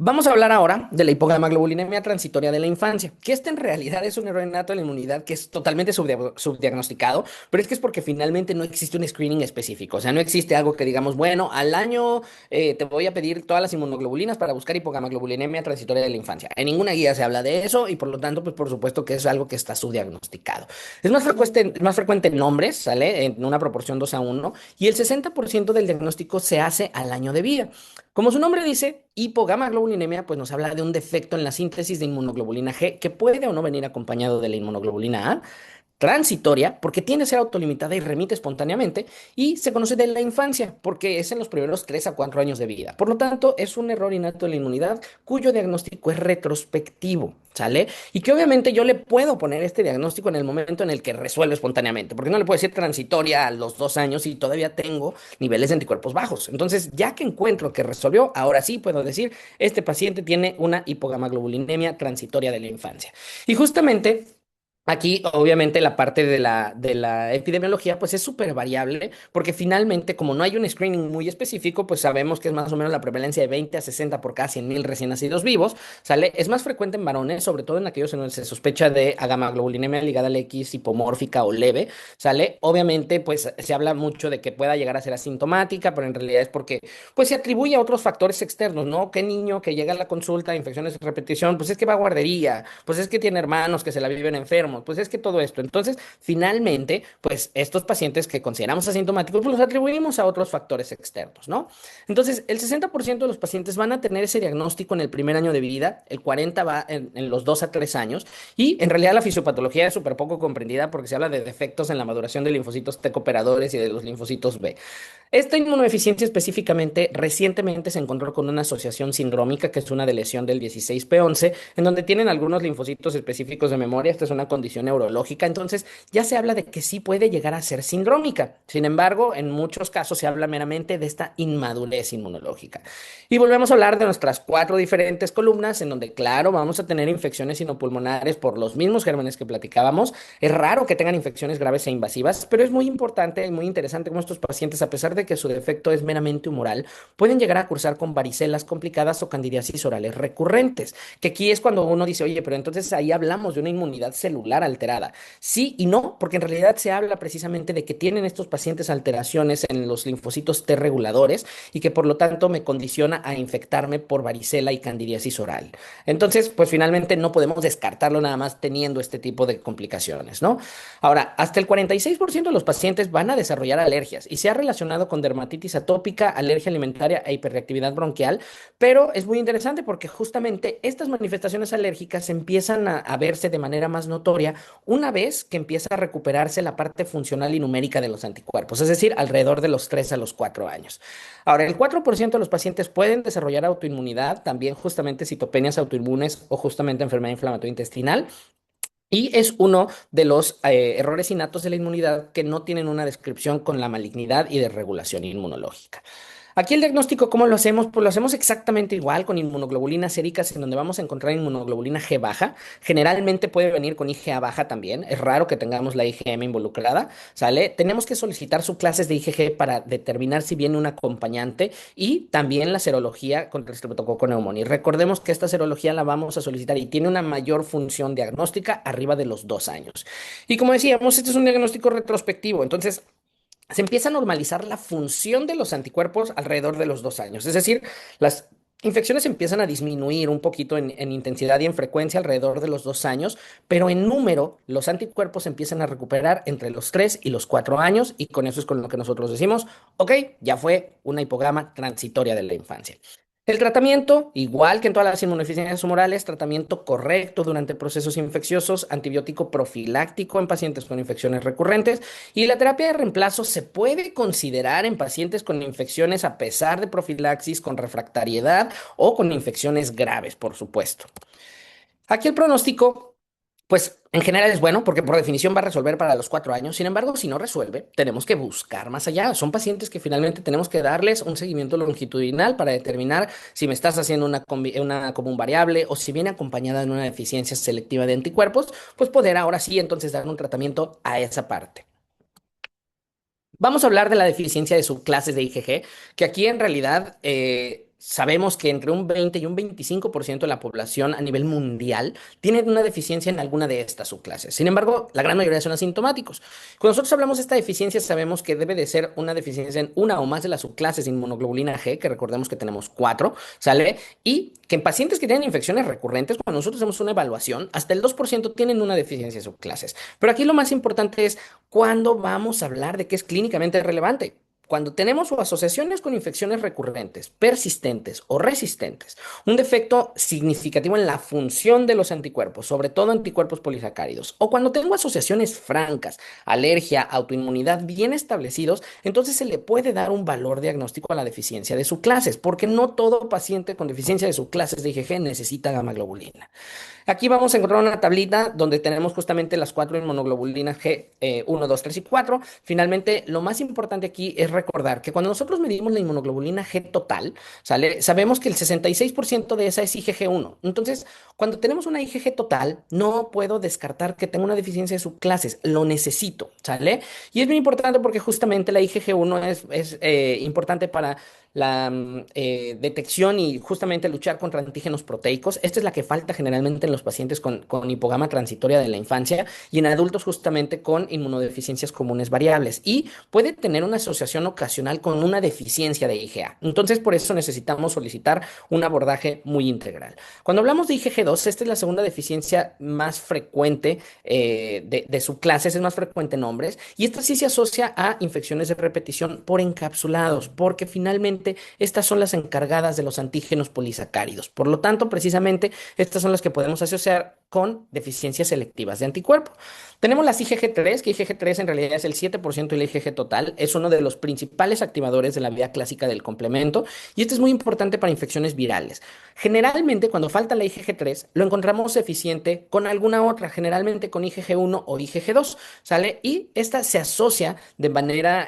Vamos a hablar ahora de la hipogamaglobulinemia transitoria de la infancia, que este en realidad es un error innato de la inmunidad que es totalmente subdiagnosticado, pero es que es porque finalmente no existe un screening específico, o sea, no existe algo que digamos, bueno, al año te voy a pedir todas las inmunoglobulinas para buscar hipogamaglobulinemia transitoria de la infancia. En ninguna guía se habla de eso y por lo tanto, pues por supuesto que es algo que está subdiagnosticado. Es más frecuente en hombres, ¿sale? En una proporción 2:1 y el 60% del diagnóstico se hace al año de vida. Como su nombre dice, hipogamaglobulinemia, pues nos habla de un defecto en la síntesis de inmunoglobulina G que puede o no venir acompañado de la inmunoglobulina A, transitoria, porque tiende a ser autolimitada y remite espontáneamente, y se conoce de la infancia, porque es en los primeros 3 a 4 años de vida. Por lo tanto, es un error innato de la inmunidad cuyo diagnóstico es retrospectivo, ¿sale? Y que obviamente yo le puedo poner este diagnóstico en el momento en el que resuelve espontáneamente, porque no le puedo decir transitoria a los 2 años y todavía tengo niveles de anticuerpos bajos. Entonces, ya que encuentro que resolvió, ahora sí puedo decir, este paciente tiene una hipogamaglobulinemia transitoria de la infancia. Y justamente aquí, obviamente, la parte de la epidemiología, pues es súper variable, porque finalmente, como no hay un screening muy específico, pues sabemos que es más o menos la prevalencia de 20 a 60 por cada 100.000 recién nacidos vivos, ¿sale? Es más frecuente en varones, sobre todo en aquellos en donde se sospecha de agamaglobulinemia ligada al X hipomórfica o leve, ¿sale? Obviamente, pues se habla mucho de que pueda llegar a ser asintomática, pero en realidad es porque, pues se atribuye a otros factores externos, ¿no? ¿Qué niño que llega a la consulta, infecciones de repetición? Pues es que va a guardería, pues es que tiene hermanos que se la viven enfermos, pues es que todo esto. Entonces, finalmente, pues estos pacientes que consideramos asintomáticos, pues los atribuimos a otros factores externos, ¿no? Entonces, el 60% de los pacientes van a tener ese diagnóstico en el primer año de vida, el 40% va en los 2 a 3 años, y en realidad la fisiopatología es súper poco comprendida porque se habla de defectos en la maduración de linfocitos T cooperadores y de los linfocitos B. Esta inmunodeficiencia específicamente recientemente se encontró con una asociación sindrómica, que es una de lesión del 16p11, en donde tienen algunos linfocitos específicos de memoria. Esta es una condición neurológica, entonces ya se habla de que sí puede llegar a ser sindrómica. Sin embargo, en muchos casos se habla meramente de esta inmadurez inmunológica. Y volvemos a hablar de nuestras 4 diferentes columnas, en donde, claro, vamos a tener infecciones inopulmonares por los mismos gérmenes que platicábamos. Es raro que tengan infecciones graves e invasivas, pero es muy importante y muy interesante cómo estos pacientes, a pesar de que su defecto es meramente humoral, pueden llegar a cursar con varicelas complicadas o candidiasis orales recurrentes, que aquí es cuando uno dice, oye, pero entonces ahí hablamos de una inmunidad celular celular alterada. Sí y no, porque en realidad se habla precisamente de que tienen estos pacientes alteraciones en los linfocitos T reguladores y que por lo tanto me condiciona a infectarme por varicela y candidiasis oral. Entonces, pues finalmente no podemos descartarlo nada más teniendo este tipo de complicaciones, ¿no? Ahora, hasta el 46% de los pacientes van a desarrollar alergias y se ha relacionado con dermatitis atópica, alergia alimentaria e hiperreactividad bronquial, pero es muy interesante porque justamente estas manifestaciones alérgicas empiezan a verse de manera más notoria una vez que empieza a recuperarse la parte funcional y numérica de los anticuerpos, es decir, alrededor de los 3 a los 4 años. Ahora, el 4% de los pacientes pueden desarrollar autoinmunidad, también justamente citopenias autoinmunes o justamente enfermedad inflamatoria intestinal. Y es uno de los errores innatos de la inmunidad que no tienen una descripción con la malignidad y desregulación inmunológica. Aquí el diagnóstico, ¿cómo lo hacemos? Pues lo hacemos exactamente igual con inmunoglobulinas séricas, en donde vamos a encontrar inmunoglobulina G baja. Generalmente puede venir con IgA baja también. Es raro que tengamos la IgM involucrada, ¿sale? Tenemos que solicitar subclases de IgG para determinar si viene un acompañante y también la serología contra el Streptococcus pneumoniae. Recordemos que esta serología la vamos a solicitar y tiene una mayor función diagnóstica arriba de los 2 años. Y como decíamos, este es un diagnóstico retrospectivo, entonces se empieza a normalizar la función de los anticuerpos alrededor de los 2 años. Es decir, las infecciones empiezan a disminuir un poquito en intensidad y en frecuencia alrededor de los 2 años, pero en número los anticuerpos empiezan a recuperar entre los 3 y los 4 años y con eso es con lo que nosotros decimos, ok, ya fue una hipograma transitoria de la infancia. El tratamiento, igual que en todas las inmunodeficiencias humorales, tratamiento correcto durante procesos infecciosos, antibiótico profiláctico en pacientes con infecciones recurrentes y la terapia de reemplazo se puede considerar en pacientes con infecciones a pesar de profilaxis, con refractariedad o con infecciones graves, por supuesto. Aquí el pronóstico, pues en general es bueno porque por definición va a resolver para los 4 años. Sin embargo, si no resuelve, tenemos que buscar más allá. Son pacientes que finalmente tenemos que darles un seguimiento longitudinal para determinar si me estás haciendo una común variable o si viene acompañada de una deficiencia selectiva de anticuerpos, pues poder ahora sí entonces dar un tratamiento a esa parte. Vamos a hablar de la deficiencia de subclases de IgG, que aquí en realidad sabemos que entre un 20 y un 25% de la población a nivel mundial tiene una deficiencia en alguna de estas subclases. Sin embargo, la gran mayoría son asintomáticos. Cuando nosotros hablamos de esta deficiencia, sabemos que debe de ser una deficiencia en una o más de las subclases de inmunoglobulina G, que recordemos que tenemos cuatro, ¿sale? Y que en pacientes que tienen infecciones recurrentes, cuando nosotros hacemos una evaluación, hasta el 2% tienen una deficiencia de subclases. Pero aquí lo más importante es cuándo vamos a hablar de que es clínicamente relevante. Cuando tenemos o asociaciones con infecciones recurrentes, persistentes o resistentes, un defecto significativo en la función de los anticuerpos, sobre todo anticuerpos polisacáridos, o cuando tengo asociaciones francas, alergia, autoinmunidad bien establecidos, entonces se le puede dar un valor diagnóstico a la deficiencia de subclases, porque no todo paciente con deficiencia de subclases de IgG necesita gamma globulina. Aquí vamos a encontrar una tablita donde tenemos justamente las cuatro inmunoglobulinas G, 1, 2, 3 y 4. Finalmente, lo más importante aquí es recordar que cuando nosotros medimos la inmunoglobulina G total, ¿sale? Sabemos que el 66% de esa es IgG1. Entonces, cuando tenemos una IgG total, no puedo descartar que tengo una deficiencia de subclases, lo necesito, ¿sale? Y es muy importante porque justamente la IgG1 es importante para la detección y justamente luchar contra antígenos proteicos. Esta es la que falta generalmente en los pacientes con hipogama transitoria de la infancia y en adultos justamente con inmunodeficiencias comunes variables y puede tener una asociación ocasional con una deficiencia de IgA. Entonces, por eso necesitamos solicitar un abordaje muy integral. Cuando hablamos de IgG2, esta es la segunda deficiencia más frecuente de subclases, es más frecuente en hombres y esta sí se asocia a infecciones de repetición por encapsulados, porque finalmente estas son las encargadas de los antígenos polisacáridos. Por lo tanto, precisamente, estas son las que podemos asociar con deficiencias selectivas de anticuerpo. Tenemos las IgG3, que IgG3 en realidad es el 7% del IgG total, es uno de los principales activadores de la vía clásica del complemento y este es muy importante para infecciones virales. Generalmente, cuando falta la IgG3, lo encontramos eficiente con alguna otra, generalmente con IgG1 o IgG2, ¿sale? Y esta se asocia de manera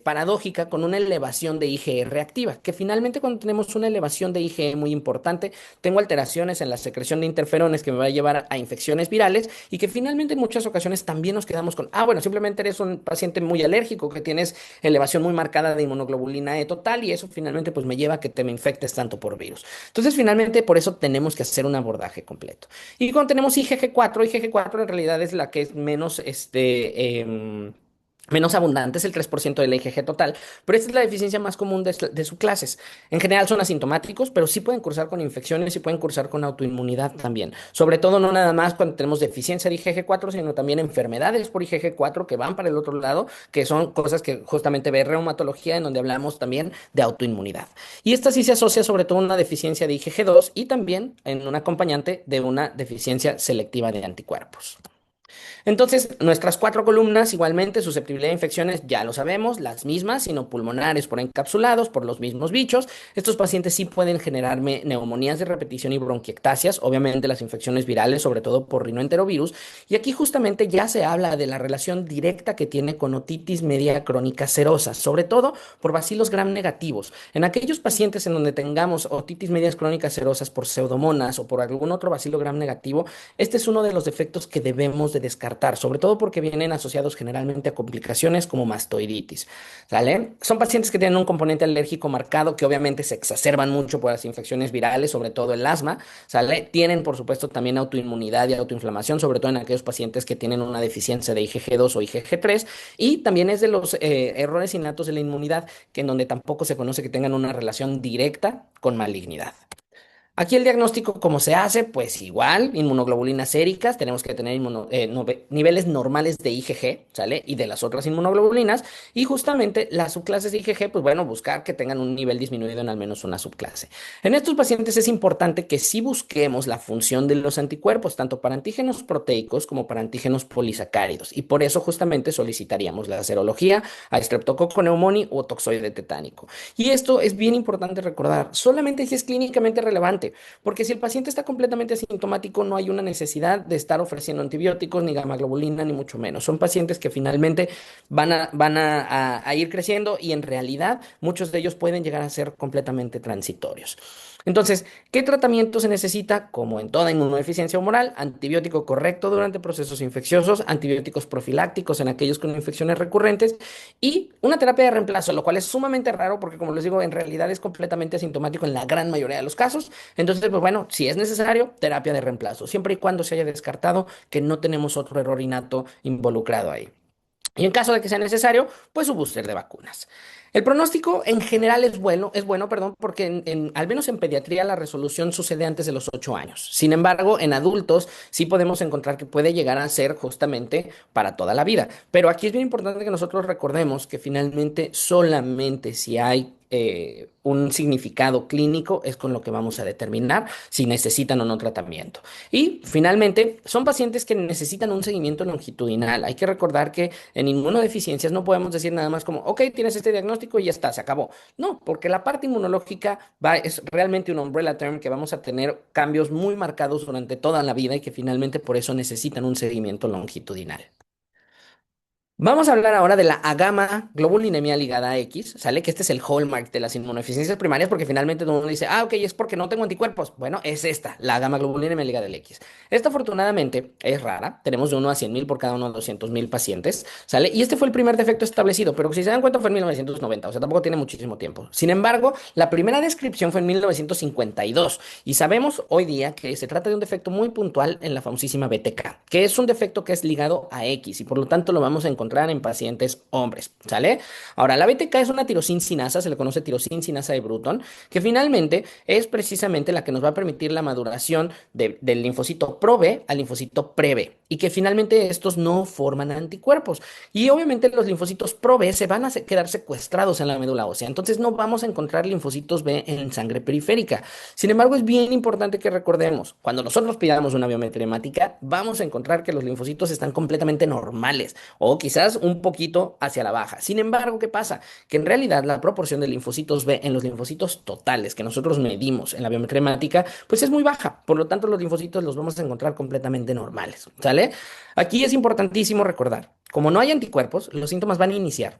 paradójica con una elevación de IgE reactiva, que finalmente cuando tenemos una elevación de IgE muy importante, tengo alteraciones en la secreción de interferones que me va a llevar a infecciones virales y que finalmente en muchas ocasiones también nos quedamos con, ah, bueno, simplemente eres un paciente muy alérgico, que tienes elevación muy marcada de inmunoglobulina E total y eso finalmente pues me lleva a que te me infectes tanto por virus. Entonces finalmente por eso tenemos que hacer un abordaje completo. Y cuando tenemos IgG4, IgG4 en realidad es la que es menos, menos abundante, es el 3% del IgG total, pero esta es la deficiencia más común de sus clases. En general son asintomáticos, pero sí pueden cursar con infecciones y pueden cursar con autoinmunidad también. Sobre todo no nada más cuando tenemos deficiencia de IgG4, sino también enfermedades por IgG4 que van para el otro lado, que son cosas que justamente ve reumatología, en donde hablamos también de autoinmunidad. Y esta sí se asocia sobre todo a una deficiencia de IgG2 y también en un acompañante de una deficiencia selectiva de anticuerpos. Entonces, nuestras cuatro columnas, igualmente, susceptibilidad a infecciones, ya lo sabemos, las mismas, sino pulmonares por encapsulados, por los mismos bichos. Estos pacientes sí pueden generarme neumonías de repetición y bronquiectasias, obviamente las infecciones virales, sobre todo por rinoenterovirus. Y aquí justamente ya se habla de la relación directa que tiene con otitis media crónica serosa, sobre todo por bacilos gram negativos. En aquellos pacientes en donde tengamos otitis medias crónicas serosas por pseudomonas o por algún otro bacilo gram negativo, este es uno de los defectos que debemos de descartar, sobre todo porque vienen asociados generalmente a complicaciones como mastoiditis, ¿sale? Son pacientes que tienen un componente alérgico marcado que obviamente se exacerban mucho por las infecciones virales, sobre todo el asma, ¿sale? Tienen, por supuesto, también autoinmunidad y autoinflamación, sobre todo en aquellos pacientes que tienen una deficiencia de IgG2 o IgG3, y también es de los errores innatos de la inmunidad, que en donde tampoco se conoce que tengan una relación directa con malignidad. Aquí el diagnóstico, ¿cómo se hace? Pues igual, inmunoglobulinas séricas, tenemos que tener niveles normales de IgG, ¿sale? Y de las otras inmunoglobulinas. Y justamente las subclases de IgG, pues bueno, buscar que tengan un nivel disminuido en al menos una subclase. En estos pacientes es importante que sí busquemos la función de los anticuerpos, tanto para antígenos proteicos como para antígenos polisacáridos. Y por eso justamente solicitaríamos la serología a Streptococcus pneumoniae o toxoide tetánico. Y esto es bien importante recordar, solamente si es clínicamente relevante, porque si el paciente está completamente asintomático, no hay una necesidad de estar ofreciendo antibióticos, ni gamma globulina, ni mucho menos. Son pacientes que finalmente van a ir creciendo y en realidad muchos de ellos pueden llegar a ser completamente transitorios. Entonces, ¿qué tratamiento se necesita? Como en toda inmunodeficiencia humoral, antibiótico correcto durante procesos infecciosos, antibióticos profilácticos en aquellos con infecciones recurrentes y una terapia de reemplazo, lo cual es sumamente raro porque, como les digo, en realidad es completamente asintomático en la gran mayoría de los casos. Entonces, pues bueno, si es necesario, terapia de reemplazo, siempre y cuando se haya descartado que no tenemos otro error innato involucrado ahí. Y en caso de que sea necesario, pues su booster de vacunas. El pronóstico en general es bueno, perdón, porque al menos en pediatría la resolución sucede antes de los 8 años. Sin embargo, en adultos sí podemos encontrar que puede llegar a ser justamente para toda la vida. Pero aquí es bien importante que nosotros recordemos que finalmente solamente si hay un significado clínico es con lo que vamos a determinar si necesitan o no tratamiento. Y finalmente, son pacientes que necesitan un seguimiento longitudinal. Hay que recordar que en inmunodeficiencias no podemos decir nada más como, ok, tienes este diagnóstico y ya está, se acabó. No, porque la parte inmunológica es realmente un umbrella term que vamos a tener cambios muy marcados durante toda la vida y que finalmente por eso necesitan un seguimiento longitudinal. Vamos a hablar ahora de la agama globulinemia ligada a X, ¿sale? Que este es el hallmark de las inmunodeficiencias primarias, porque finalmente todo el mundo dice, ah, ok, es porque no tengo anticuerpos. Bueno, es esta, la agama globulinemia ligada al X. Esta afortunadamente es rara, tenemos de 1 a 100.000 por cada uno de 200.000 pacientes, ¿sale? Y este fue el primer defecto establecido, pero si se dan cuenta fue en 1990, o sea, tampoco tiene muchísimo tiempo. Sin embargo, la primera descripción fue en 1952 y sabemos hoy día que se trata de un defecto muy puntual en la famosísima BTK, que es un defecto que es ligado a X y por lo tanto lo vamos a encontrar en pacientes hombres, ¿sale? Ahora, la BTK es una tirosincinasa, se le conoce tirosincinasa de Bruton, que finalmente es precisamente la que nos va a permitir la maduración del linfocito pro B al linfocito pre B y que finalmente estos no forman anticuerpos. Y obviamente los linfocitos pro B se van a quedar secuestrados en la médula ósea, entonces no vamos a encontrar linfocitos B en sangre periférica. Sin embargo, es bien importante que recordemos, cuando nosotros pidamos una biometría hemática, vamos a encontrar que los linfocitos están completamente normales o quizás un poquito hacia la baja. Sin embargo, ¿qué pasa? Que en realidad la proporción de linfocitos B en los linfocitos totales que nosotros medimos en la biometría hemática, pues es muy baja. Por lo tanto, los linfocitos los vamos a encontrar completamente normales, ¿sale? Aquí es importantísimo recordar, como no hay anticuerpos, los síntomas van a iniciar.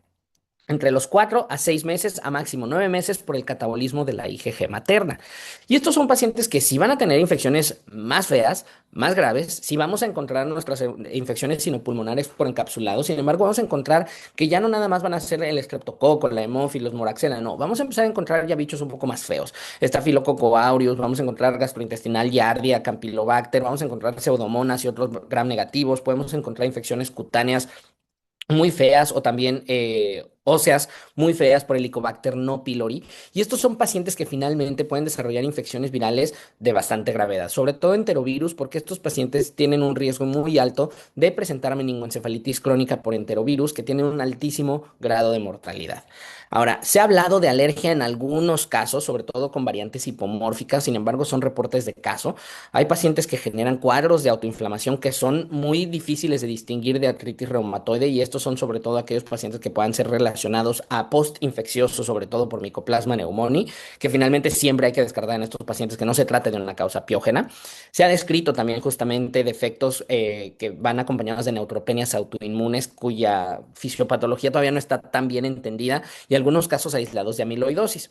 entre los 4 a 6 meses, a máximo 9 meses por el catabolismo de la IgG materna. Y estos son pacientes que sí van a tener infecciones más feas, más graves, sí vamos a encontrar nuestras infecciones sinopulmonares por encapsulado, sin embargo vamos a encontrar que ya no nada más van a ser el estreptococo, la hemófilos, moraxena, no, vamos a empezar a encontrar ya bichos un poco más feos, estafilococo aureus, vamos a encontrar gastrointestinal giardia, campylobacter, vamos a encontrar pseudomonas y otros gram negativos, podemos encontrar infecciones cutáneas muy feas o también óseas muy feas por Helicobacter no pylori. Y estos son pacientes que finalmente pueden desarrollar infecciones virales de bastante gravedad, sobre todo enterovirus, porque estos pacientes tienen un riesgo muy alto de presentar meningoencefalitis crónica por enterovirus, que tienen un altísimo grado de mortalidad. Ahora, se ha hablado de alergia en algunos casos, sobre todo con variantes hipomórficas, sin embargo, son reportes de caso. Hay pacientes que generan cuadros de autoinflamación que son muy difíciles de distinguir de artritis reumatoide y estos son sobre todo aquellos pacientes que puedan ser relacionados a post-infeccioso, sobre todo por Mycoplasma pneumoniae, que finalmente siempre hay que descartar en estos pacientes que no se trate de una causa piógena. Se ha descrito también justamente defectos que van acompañados de neutropenias autoinmunes cuya fisiopatología todavía no está tan bien entendida y algunos casos aislados de amiloidosis.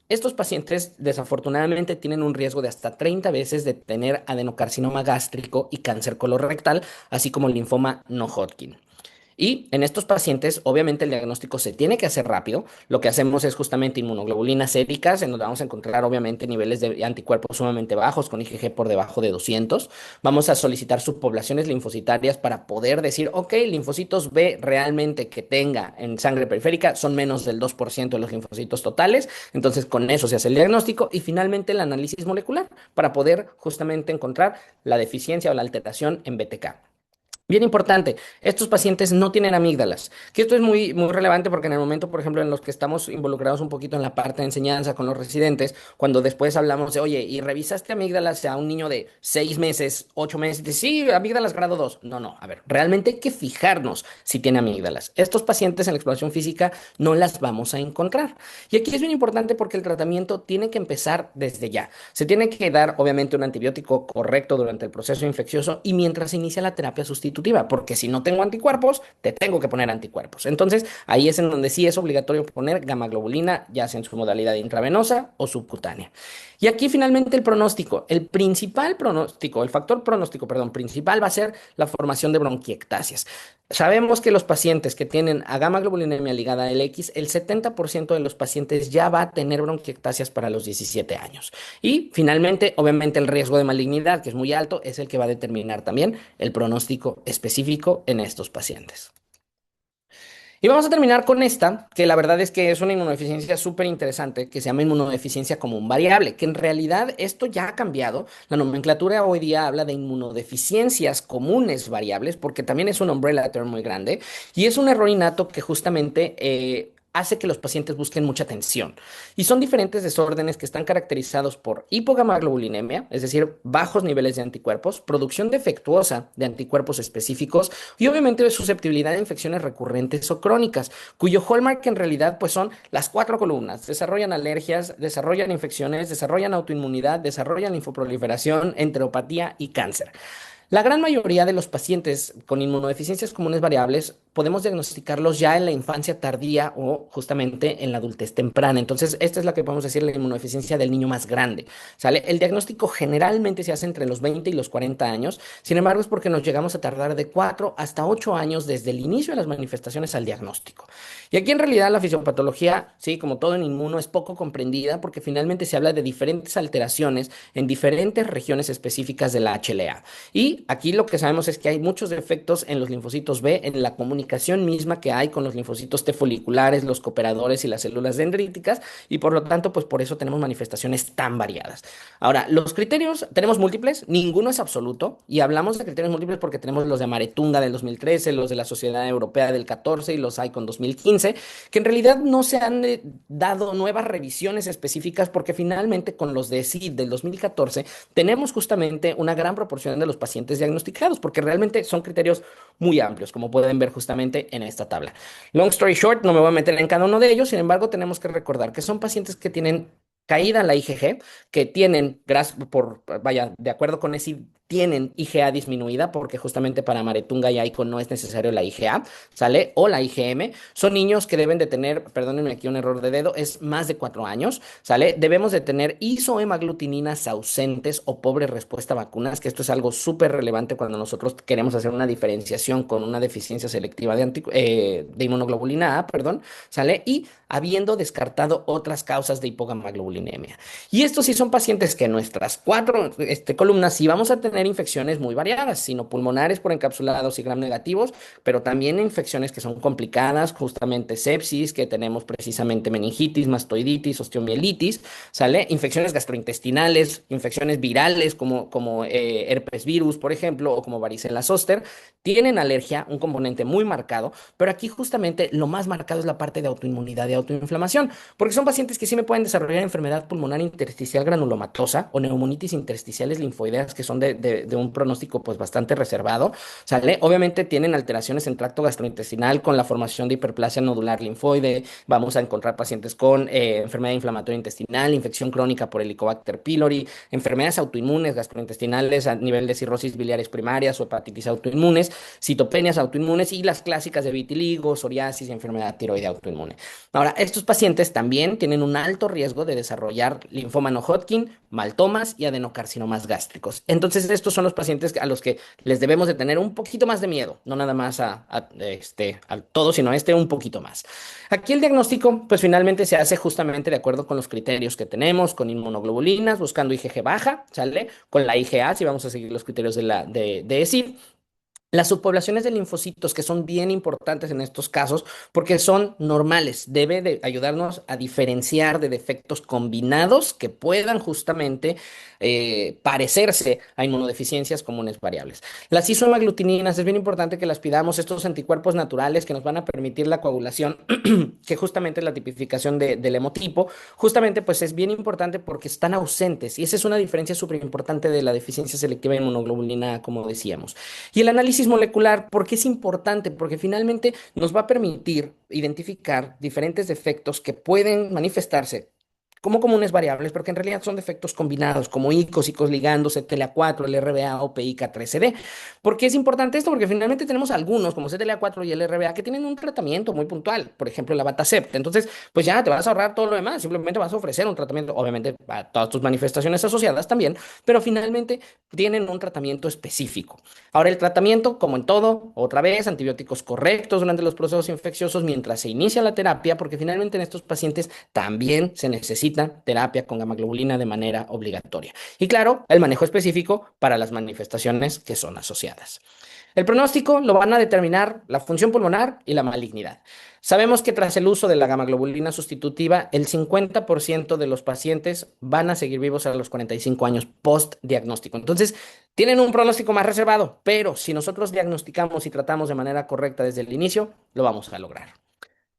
Estos pacientes desafortunadamente tienen un riesgo de hasta 30 veces de tener adenocarcinoma gástrico y cáncer colorectal, así como linfoma no Hodgkin. Y en estos pacientes, obviamente, el diagnóstico se tiene que hacer rápido. Lo que hacemos es justamente inmunoglobulinas séricas, en donde vamos a encontrar, obviamente, niveles de anticuerpos sumamente bajos, con IgG por debajo de 200. Vamos a solicitar subpoblaciones linfocitarias para poder decir, ok, linfocitos B realmente que tenga en sangre periférica son menos del 2% de los linfocitos totales. Entonces, con eso se hace el diagnóstico y finalmente el análisis molecular para poder justamente encontrar la deficiencia o la alteración en BTK. Bien importante, estos pacientes no tienen amígdalas, que esto es muy relevante porque en el momento, por ejemplo, en los que estamos involucrados un poquito en la parte de enseñanza con los residentes, cuando después hablamos de, oye, ¿y revisaste amígdalas a un niño de 6 meses, 8 meses? Dice, sí, amígdalas grado 2. No, no, a ver, realmente hay que fijarnos si tiene amígdalas. Estos pacientes en la exploración física no las vamos a encontrar. Y aquí es bien importante porque el tratamiento tiene que empezar desde ya. Se tiene que dar, obviamente, un antibiótico correcto durante el proceso infeccioso y mientras se inicia la terapia sustitutiva, porque si no tengo anticuerpos, te tengo que poner anticuerpos. Entonces, ahí es en donde sí es obligatorio poner gamma-globulina, ya sea en su modalidad intravenosa o subcutánea. Y aquí finalmente el pronóstico, el principal pronóstico, el factor pronóstico, perdón, principal va a ser la formación de bronquiectasias. Sabemos que los pacientes que tienen a gamma-globulinemia ligada al X, el 70% de los pacientes ya va a tener bronquiectasias para los 17 años. Y finalmente, obviamente, el riesgo de malignidad, que es muy alto, es el que va a determinar también el pronóstico específico en estos pacientes. Y vamos a terminar con esta, que la verdad es que es una inmunodeficiencia súper interesante, que se llama inmunodeficiencia común variable, que en realidad esto ya ha cambiado. La nomenclatura hoy día habla de inmunodeficiencias comunes variables, porque también es un umbrella term muy grande, y es un error innato que justamente hace que los pacientes busquen mucha atención. Y son diferentes desórdenes que están caracterizados por hipogamaglobulinemia, es decir, bajos niveles de anticuerpos, producción defectuosa de anticuerpos específicos y obviamente de susceptibilidad a infecciones recurrentes o crónicas, cuyo hallmark en realidad pues son las cuatro columnas. Desarrollan alergias, desarrollan infecciones, desarrollan autoinmunidad, desarrollan linfoproliferación, enteropatía y cáncer. La gran mayoría de los pacientes con inmunodeficiencias comunes variables podemos diagnosticarlos ya en la infancia tardía o justamente en la adultez temprana. Entonces, esta es la que podemos decir la inmunodeficiencia del niño más grande. ¿Sale? El diagnóstico generalmente se hace entre los 20 y los 40 años. Sin embargo, es porque nos llegamos a tardar de 4 hasta 8 años desde el inicio de las manifestaciones al diagnóstico. Y aquí en realidad la fisiopatología, sí, como todo en inmuno, es poco comprendida porque finalmente se habla de diferentes alteraciones en diferentes regiones específicas de la HLA. Y aquí lo que sabemos es que hay muchos defectos en los linfocitos B, en la comunicación misma que hay con los linfocitos T foliculares, los cooperadores y las células dendríticas, y por lo tanto, pues por eso tenemos manifestaciones tan variadas. Ahora, los criterios tenemos múltiples, ninguno es absoluto, y hablamos de criterios múltiples porque tenemos los de Amaretunga del 2013, los de la Sociedad Europea del 14 y los ICON 2015, que en realidad no se han dado nuevas revisiones específicas porque finalmente con los de SID del 2014 tenemos justamente una gran proporción de los pacientes diagnosticados, porque realmente son criterios muy amplios, como pueden ver justamente en esta tabla. Long story short, no me voy a meter en cada uno de ellos, sin embargo, tenemos que recordar que son pacientes que tienen caída en la IgG, que tienen, vaya, de acuerdo con ese tienen IgA disminuida, porque justamente para Maretunga y AICO no es necesario la IgA, ¿sale? O la IgM. Son niños que deben de tener, perdónenme aquí un error de dedo, es más de 4 años, ¿sale? Debemos de tener isohemaglutininas ausentes o pobre respuesta a vacunas, que esto es algo súper relevante cuando nosotros queremos hacer una diferenciación con una deficiencia selectiva de inmunoglobulina A, perdón, ¿sale? Y habiendo descartado otras causas de hipogamaglobulinemia. Y estos sí son pacientes que en nuestras cuatro columnas sí vamos a tener infecciones muy variadas, sino pulmonares por encapsulados y gram negativos, pero también infecciones que son complicadas, justamente sepsis, que tenemos precisamente meningitis, mastoiditis, osteomielitis, ¿sale? Infecciones gastrointestinales, infecciones virales como herpes virus, por ejemplo, o como varicela zoster, tienen alergia, un componente muy marcado, pero aquí justamente lo más marcado es la parte de autoinmunidad y autoinflamación, porque son pacientes que sí me pueden desarrollar enfermedad pulmonar intersticial granulomatosa o neumonitis intersticiales linfoideas que son de un pronóstico pues bastante reservado, ¿sale? Obviamente tienen alteraciones en tracto gastrointestinal con la formación de hiperplasia nodular linfoide, vamos a encontrar pacientes con enfermedad inflamatoria intestinal, infección crónica por Helicobacter pylori, enfermedades autoinmunes gastrointestinales a nivel de cirrosis biliares primarias o hepatitis autoinmunes, citopenias autoinmunes y las clásicas de vitiligo, psoriasis y enfermedad tiroide autoinmune. Ahora, estos pacientes también tienen un alto riesgo de desarrollar linfoma no Hodgkin, maltomas y adenocarcinomas gástricos. Entonces, estos son los pacientes a los que les debemos de tener un poquito más de miedo, no nada más a todo, sino a este un poquito más. Aquí el diagnóstico, pues finalmente se hace justamente de acuerdo con los criterios que tenemos, con inmunoglobulinas, buscando IgG baja, ¿sale? Con la IgA, si vamos a seguir los criterios de ESID. Las subpoblaciones de linfocitos, que son bien importantes en estos casos, porque son normales, debe de ayudarnos a diferenciar de defectos combinados que puedan justamente parecerse a inmunodeficiencias comunes variables. Las isoamaglutininas es bien importante que las pidamos, estos anticuerpos naturales que nos van a permitir la coagulación, que justamente es la tipificación del hemotipo, justamente pues es bien importante porque están ausentes y esa es una diferencia súper importante de la deficiencia selectiva de inmunoglobulina, A, como decíamos. Y el análisis molecular, ¿por qué es importante? Porque finalmente nos va a permitir identificar diferentes defectos que pueden manifestarse como comunes variables, porque en realidad son defectos combinados, como ICOS, ICOS ligandos, CTLA4, el RBA o PIK3CD. ¿Por qué es importante esto? Porque finalmente tenemos algunos, como CTLA4 y el RBA, que tienen un tratamiento muy puntual, por ejemplo, la Batacept. Entonces, pues ya te vas a ahorrar todo lo demás, simplemente vas a ofrecer un tratamiento, obviamente, para todas tus manifestaciones asociadas también, pero finalmente tienen un tratamiento específico. Ahora, el tratamiento, como en todo, otra vez, antibióticos correctos durante los procesos infecciosos mientras se inicia la terapia, porque finalmente en estos pacientes también se necesita terapia con gamaglobulina de manera obligatoria. Y claro, el manejo específico para las manifestaciones que son asociadas. El pronóstico lo van a determinar la función pulmonar y la malignidad. Sabemos que tras el uso de la gamaglobulina sustitutiva, el 50% de los pacientes van a seguir vivos a los 45 años post diagnóstico. Entonces, tienen un pronóstico más reservado, pero si nosotros diagnosticamos y tratamos de manera correcta desde el inicio, lo vamos a lograr.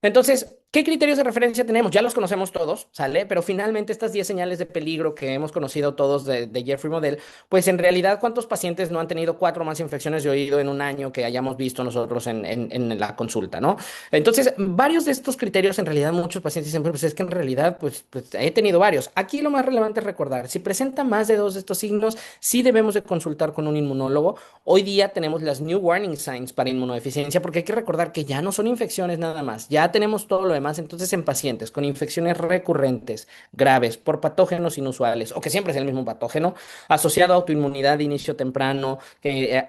Entonces, ¿qué criterios de referencia tenemos? Ya los conocemos todos, ¿sale? Pero finalmente estas 10 señales de peligro que hemos conocido todos de Jeffrey Model, pues en realidad, ¿cuántos pacientes no han tenido 4 o más infecciones de oído en un año que hayamos visto nosotros en la consulta, ¿no? Entonces, varios de estos criterios, en realidad, muchos pacientes dicen, pues es que en realidad, pues he tenido varios. Aquí lo más relevante es recordar, si presenta más de 2 de estos signos, sí debemos de consultar con un inmunólogo. Hoy día tenemos las New Warning Signs para inmunodeficiencia, porque hay que recordar que ya no son infecciones nada más, ya tenemos todo lo demás. Entonces, en pacientes con infecciones recurrentes, graves, por patógenos inusuales, o que siempre es el mismo patógeno, asociado a autoinmunidad de inicio temprano,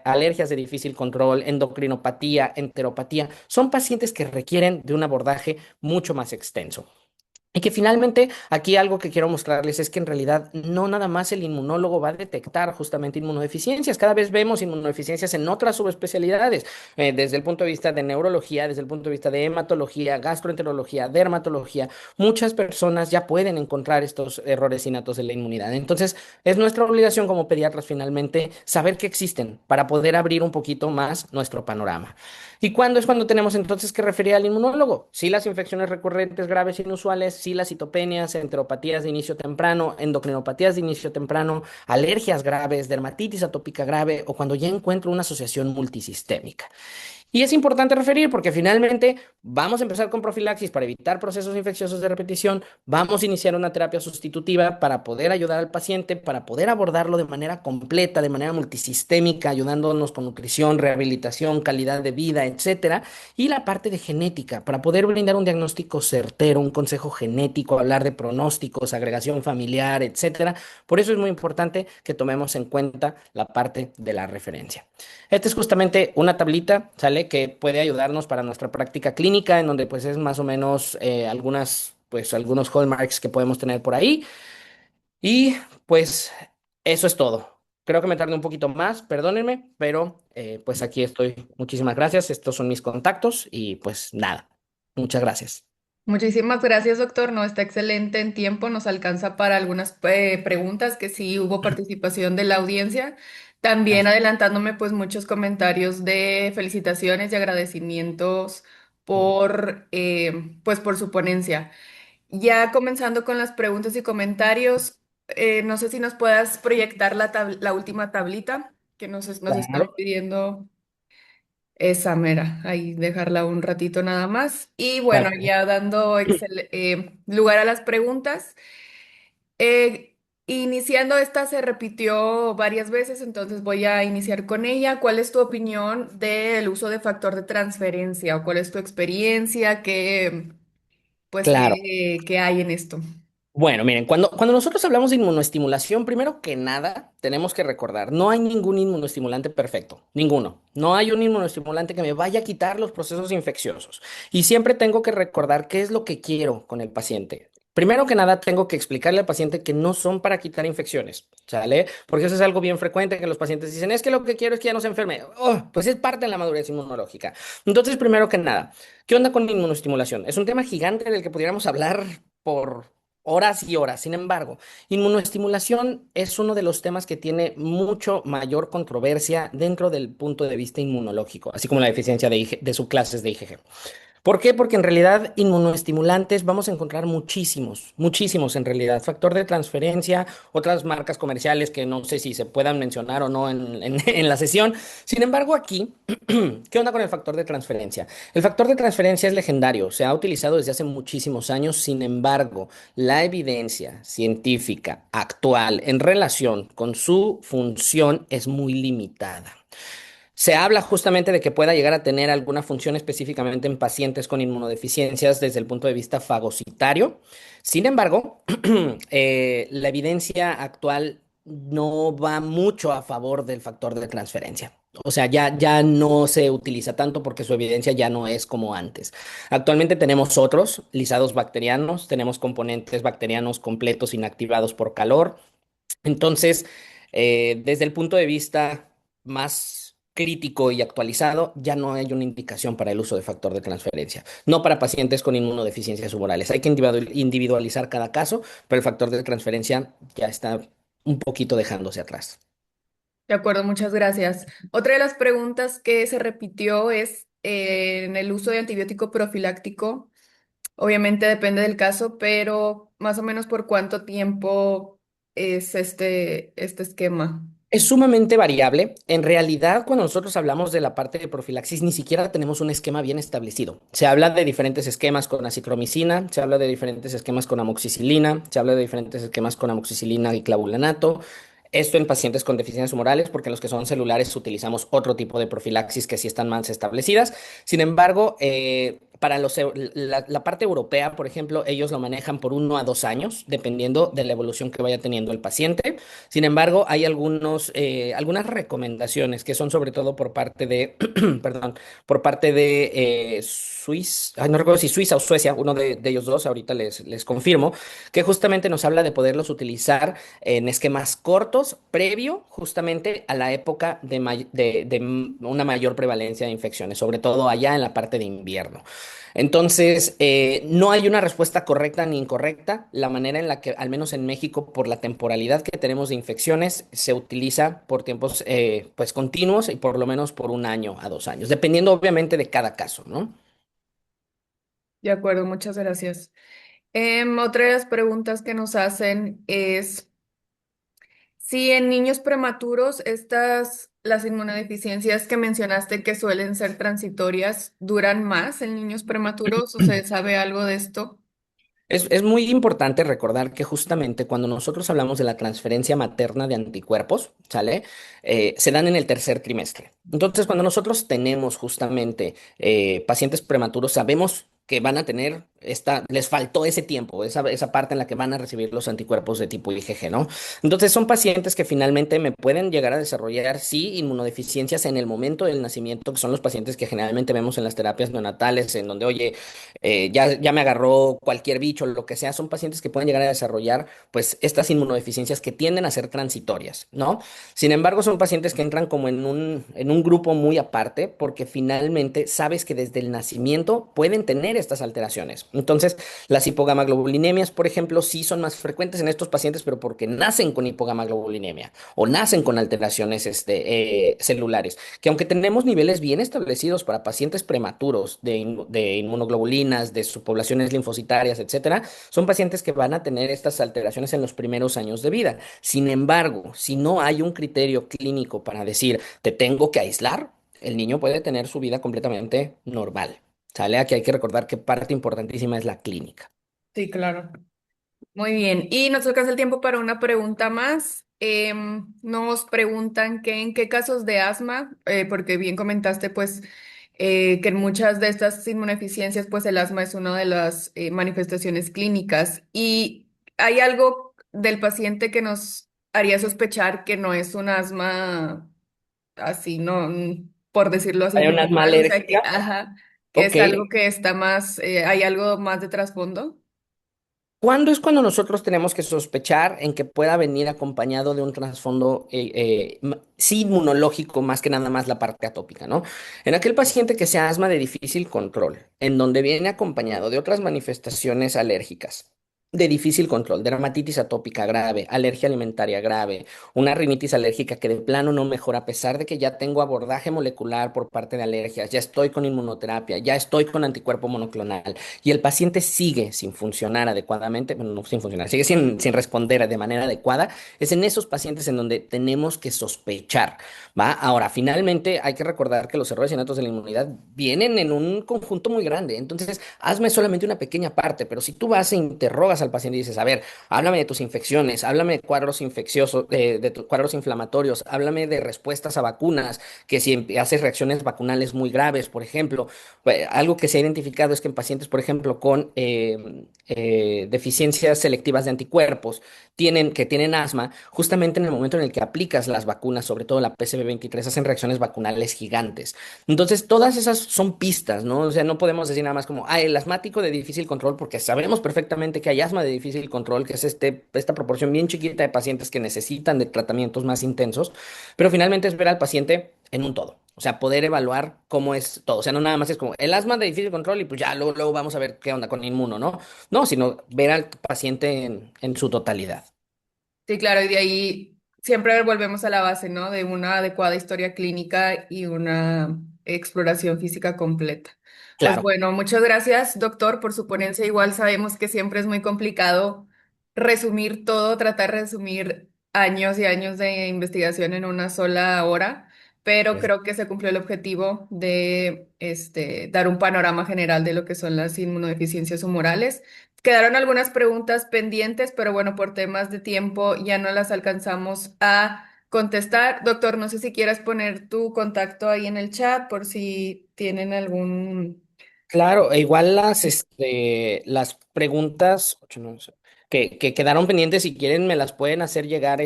alergias de difícil control, endocrinopatía, enteropatía, son pacientes que requieren de un abordaje mucho más extenso. Y que finalmente aquí algo que quiero mostrarles es que en realidad no nada más el inmunólogo va a detectar justamente inmunodeficiencias. Cada vez vemos inmunodeficiencias en otras subespecialidades, desde el punto de vista de neurología, desde el punto de vista de hematología, gastroenterología, dermatología. Muchas personas ya pueden encontrar estos errores innatos de la inmunidad. Entonces, es nuestra obligación como pediatras finalmente saber que existen para poder abrir un poquito más nuestro panorama. ¿Y cuándo es cuando tenemos entonces que referir al inmunólogo? Si las infecciones recurrentes graves inusuales, si las citopenias, enteropatías de inicio temprano, endocrinopatías de inicio temprano, alergias graves, dermatitis atópica grave o cuando ya encuentro una asociación multisistémica. Y es importante referir porque finalmente vamos a empezar con profilaxis para evitar procesos infecciosos de repetición, vamos a iniciar una terapia sustitutiva para poder ayudar al paciente, para poder abordarlo de manera completa, de manera multisistémica, ayudándonos con nutrición, rehabilitación, calidad de vida, etcétera. Y la parte de genética, para poder brindar un diagnóstico certero, un consejo genético, hablar de pronósticos, agregación familiar, etcétera. Por eso es muy importante que tomemos en cuenta la parte de la referencia. Esta es justamente una tablita, ¿sale? Que puede ayudarnos para nuestra práctica clínica, en donde pues es más o menos algunos hallmarks que podemos tener por ahí. Y pues eso es todo. Creo que me tardé un poquito más, perdónenme, pero pues aquí estoy. Muchísimas gracias. Estos son mis contactos y pues nada. Muchas gracias. Muchísimas gracias, doctor. No, está excelente en tiempo. Nos alcanza para algunas preguntas que sí hubo participación de la audiencia. También Gracias. adelantándome pues muchos comentarios de felicitaciones y agradecimientos por pues por su ponencia. Ya comenzando con las preguntas y comentarios, no sé si nos puedas proyectar la última tablita que nos están Claro. pidiendo. Esa mera, ahí dejarla un ratito nada más. Y bueno, Perfecto. ya dando lugar a las preguntas. eh, Iniciando esta se repitió varias veces, entonces voy a iniciar con ella. ¿Cuál es tu opinión del uso de factor de transferencia o cuál es tu experiencia? Pues, Claro. qué hay en esto? Bueno, miren, cuando nosotros hablamos de inmunoestimulación, primero que nada, tenemos que recordar, no hay ningún inmunoestimulante perfecto, ninguno. No hay un inmunoestimulante que me vaya a quitar los procesos infecciosos. Y siempre tengo que recordar qué es lo que quiero con el paciente. Primero que nada, tengo que explicarle al paciente que no son para quitar infecciones, ¿sale? Porque eso es algo bien frecuente que los pacientes dicen, es que lo que quiero es que ya no se enferme. Oh, pues es parte de la madurez inmunológica. Entonces, primero que nada, ¿qué onda con la inmunoestimulación? Es un tema gigante del que pudiéramos hablar por horas y horas. Sin embargo, inmunoestimulación es uno de los temas que tiene mucho mayor controversia dentro del punto de vista inmunológico, así como la deficiencia de subclases de IgG. ¿Por qué? Porque en realidad inmunoestimulantes vamos a encontrar muchísimos, muchísimos en realidad. Factor de transferencia, otras marcas comerciales que no sé si se puedan mencionar o no en la sesión. Sin embargo, aquí, ¿qué onda con el factor de transferencia? El factor de transferencia es legendario, se ha utilizado desde hace muchísimos años. Sin embargo, la evidencia científica actual en relación con su función es muy limitada. Se habla justamente de que pueda llegar a tener alguna función específicamente en pacientes con inmunodeficiencias desde el punto de vista fagocitario. Sin embargo, la evidencia actual no va mucho a favor del factor de transferencia. O sea, ya no se utiliza tanto porque su evidencia ya no es como antes. Actualmente tenemos otros lisados bacterianos, tenemos componentes bacterianos completos inactivados por calor. Entonces, desde el punto de vista más crítico y actualizado, ya no hay una indicación para el uso de factor de transferencia, no para pacientes con inmunodeficiencias humorales. Hay que individualizar cada caso, pero el factor de transferencia ya está un poquito dejándose atrás. De acuerdo, muchas gracias. Otra de las preguntas que se repitió es en el uso de antibiótico profiláctico. Obviamente depende del caso, pero más o menos por cuánto tiempo es este esquema. Es sumamente variable. En realidad, cuando nosotros hablamos de la parte de profilaxis, ni siquiera tenemos un esquema bien establecido. Se habla de diferentes esquemas con acitromicina, se habla de diferentes esquemas con amoxicilina, se habla de diferentes esquemas con amoxicilina y clavulanato. Esto en pacientes con deficiencias humorales, porque en los que son celulares utilizamos otro tipo de profilaxis que sí están más establecidas. Sin embargo, para la parte europea, por ejemplo, ellos lo manejan por 1 a 2 años, dependiendo de la evolución que vaya teniendo el paciente. Sin embargo, hay algunas recomendaciones que son sobre todo por parte de, perdón, por parte de Suiza, ay, no recuerdo si Suiza o Suecia, uno de ellos dos, ahorita les confirmo, que justamente nos habla de poderlos utilizar en esquemas cortos, previo justamente a la época de una mayor prevalencia de infecciones, sobre todo allá en la parte de invierno. Entonces, no hay una respuesta correcta ni incorrecta. La manera en la que, al menos en México, por la temporalidad que tenemos de infecciones, se utiliza por tiempos pues continuos y por lo menos por 1 año a 2 años, dependiendo obviamente de cada caso, ¿no? De acuerdo, muchas gracias. Otra de las preguntas que nos hacen es si en niños prematuros estas las inmunodeficiencias que mencionaste que suelen ser transitorias duran más en niños prematuros? ¿O se sabe algo de esto? Es muy importante recordar que justamente cuando nosotros hablamos de la transferencia materna de anticuerpos, ¿sale? Se dan en el tercer trimestre. Entonces, cuando nosotros tenemos justamente pacientes prematuros, sabemos que van a tener les faltó ese tiempo, esa parte en la que van a recibir los anticuerpos de tipo IgG, ¿no? Entonces, son pacientes que finalmente me pueden llegar a desarrollar, sí, inmunodeficiencias en el momento del nacimiento, que son los pacientes que generalmente vemos en las terapias neonatales, en donde, oye, ya me agarró cualquier bicho, lo que sea, son pacientes que pueden llegar a desarrollar pues estas inmunodeficiencias que tienden a ser transitorias, ¿no? Sin embargo, son pacientes que entran como en un grupo muy aparte porque finalmente sabes que desde el nacimiento pueden tener estas alteraciones. Entonces, las hipogamaglobulinemias, por ejemplo, sí son más frecuentes en estos pacientes, pero porque nacen con hipogamaglobulinemia o nacen con alteraciones celulares, que aunque tenemos niveles bien establecidos para pacientes prematuros de inmunoglobulinas, de subpoblaciones linfocitarias, etcétera, son pacientes que van a tener estas alteraciones en los primeros años de vida. Sin embargo, si no hay un criterio clínico para decir, te tengo que aislar, el niño puede tener su vida completamente normal. ¿Sale? Aquí hay que recordar que parte importantísima es la clínica. Sí, claro. Muy bien. Y nos toca el tiempo para una pregunta más. Nos preguntan que en qué casos de asma, porque bien comentaste pues que en muchas de estas inmunodeficiencias pues el asma es una de las manifestaciones clínicas. ¿Y hay algo del paciente que nos haría sospechar que no es un asma así, no, por decirlo así, ¿Hay un asma normal? O sea que, alérgica? ajá, que Ok. es algo que está más, hay algo más de trasfondo. ¿Cuándo es cuando nosotros tenemos que sospechar en que pueda venir acompañado de un trasfondo sí inmunológico más que nada más la parte atópica, ¿no? En aquel paciente que sea asma de difícil control, en donde viene acompañado de otras manifestaciones alérgicas de difícil control, dermatitis atópica grave, alergia alimentaria grave, una rinitis alérgica que de plano no mejora a pesar de que ya tengo abordaje molecular por parte de alergias, ya estoy con inmunoterapia, ya estoy con anticuerpo monoclonal y el paciente sigue sin funcionar adecuadamente, bueno, no sin funcionar, sigue sin responder de manera adecuada, es en esos pacientes en donde tenemos que sospechar, ¿va? Ahora, finalmente hay que recordar que los errores innatos de la inmunidad vienen en un conjunto muy grande, entonces asma es solamente una pequeña parte, pero si tú vas e interrogas al paciente y dices, a ver, háblame de tus infecciones, háblame de cuadros infecciosos, de tus cuadros inflamatorios, háblame de respuestas a vacunas, que si haces reacciones vacunales muy graves, por ejemplo, algo que se ha identificado es que en pacientes, por ejemplo, con deficiencias selectivas de anticuerpos, que tienen asma, justamente en el momento en el que aplicas las vacunas, sobre todo la PCV23, hacen reacciones vacunales gigantes. Entonces, todas esas son pistas, ¿no? O sea, no podemos decir nada más como, ah, el asmático de difícil control, porque sabemos perfectamente que hay asma de difícil control, que es esta proporción bien chiquita de pacientes que necesitan de tratamientos más intensos, pero finalmente es ver al paciente en un todo. O sea, poder evaluar cómo es todo. O sea, no nada más es como el asma de difícil control y pues ya luego vamos a ver qué onda con inmuno, ¿no? No, sino ver al paciente en su totalidad. Sí, claro, y de ahí siempre volvemos a la base, ¿no? De una adecuada historia clínica y una exploración física completa. Pues Claro. bueno, muchas gracias, doctor, por su ponencia. Igual sabemos que siempre es muy complicado resumir todo, tratar de resumir años y años de investigación en una sola hora, pero creo que se cumplió el objetivo de dar un panorama general de lo que son las inmunodeficiencias humorales. Quedaron algunas preguntas pendientes, pero bueno, por temas de tiempo ya no las alcanzamos a contestar. Doctor, no sé si quieras poner tu contacto ahí en el chat por si tienen algún... Claro, e igual las preguntas que quedaron pendientes, si quieren, me las pueden hacer llegar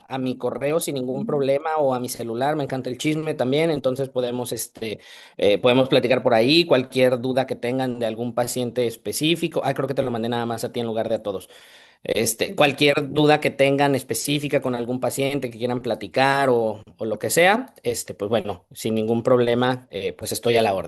a mi correo sin ningún problema o a mi celular. Me encanta el chisme también, entonces podemos platicar por ahí. Cualquier duda que tengan de algún paciente específico. Ah, creo que te lo mandé nada más a ti en lugar de a todos. Cualquier duda que tengan específica con algún paciente que quieran platicar o lo que sea, pues bueno, sin ningún problema, pues estoy a la orden.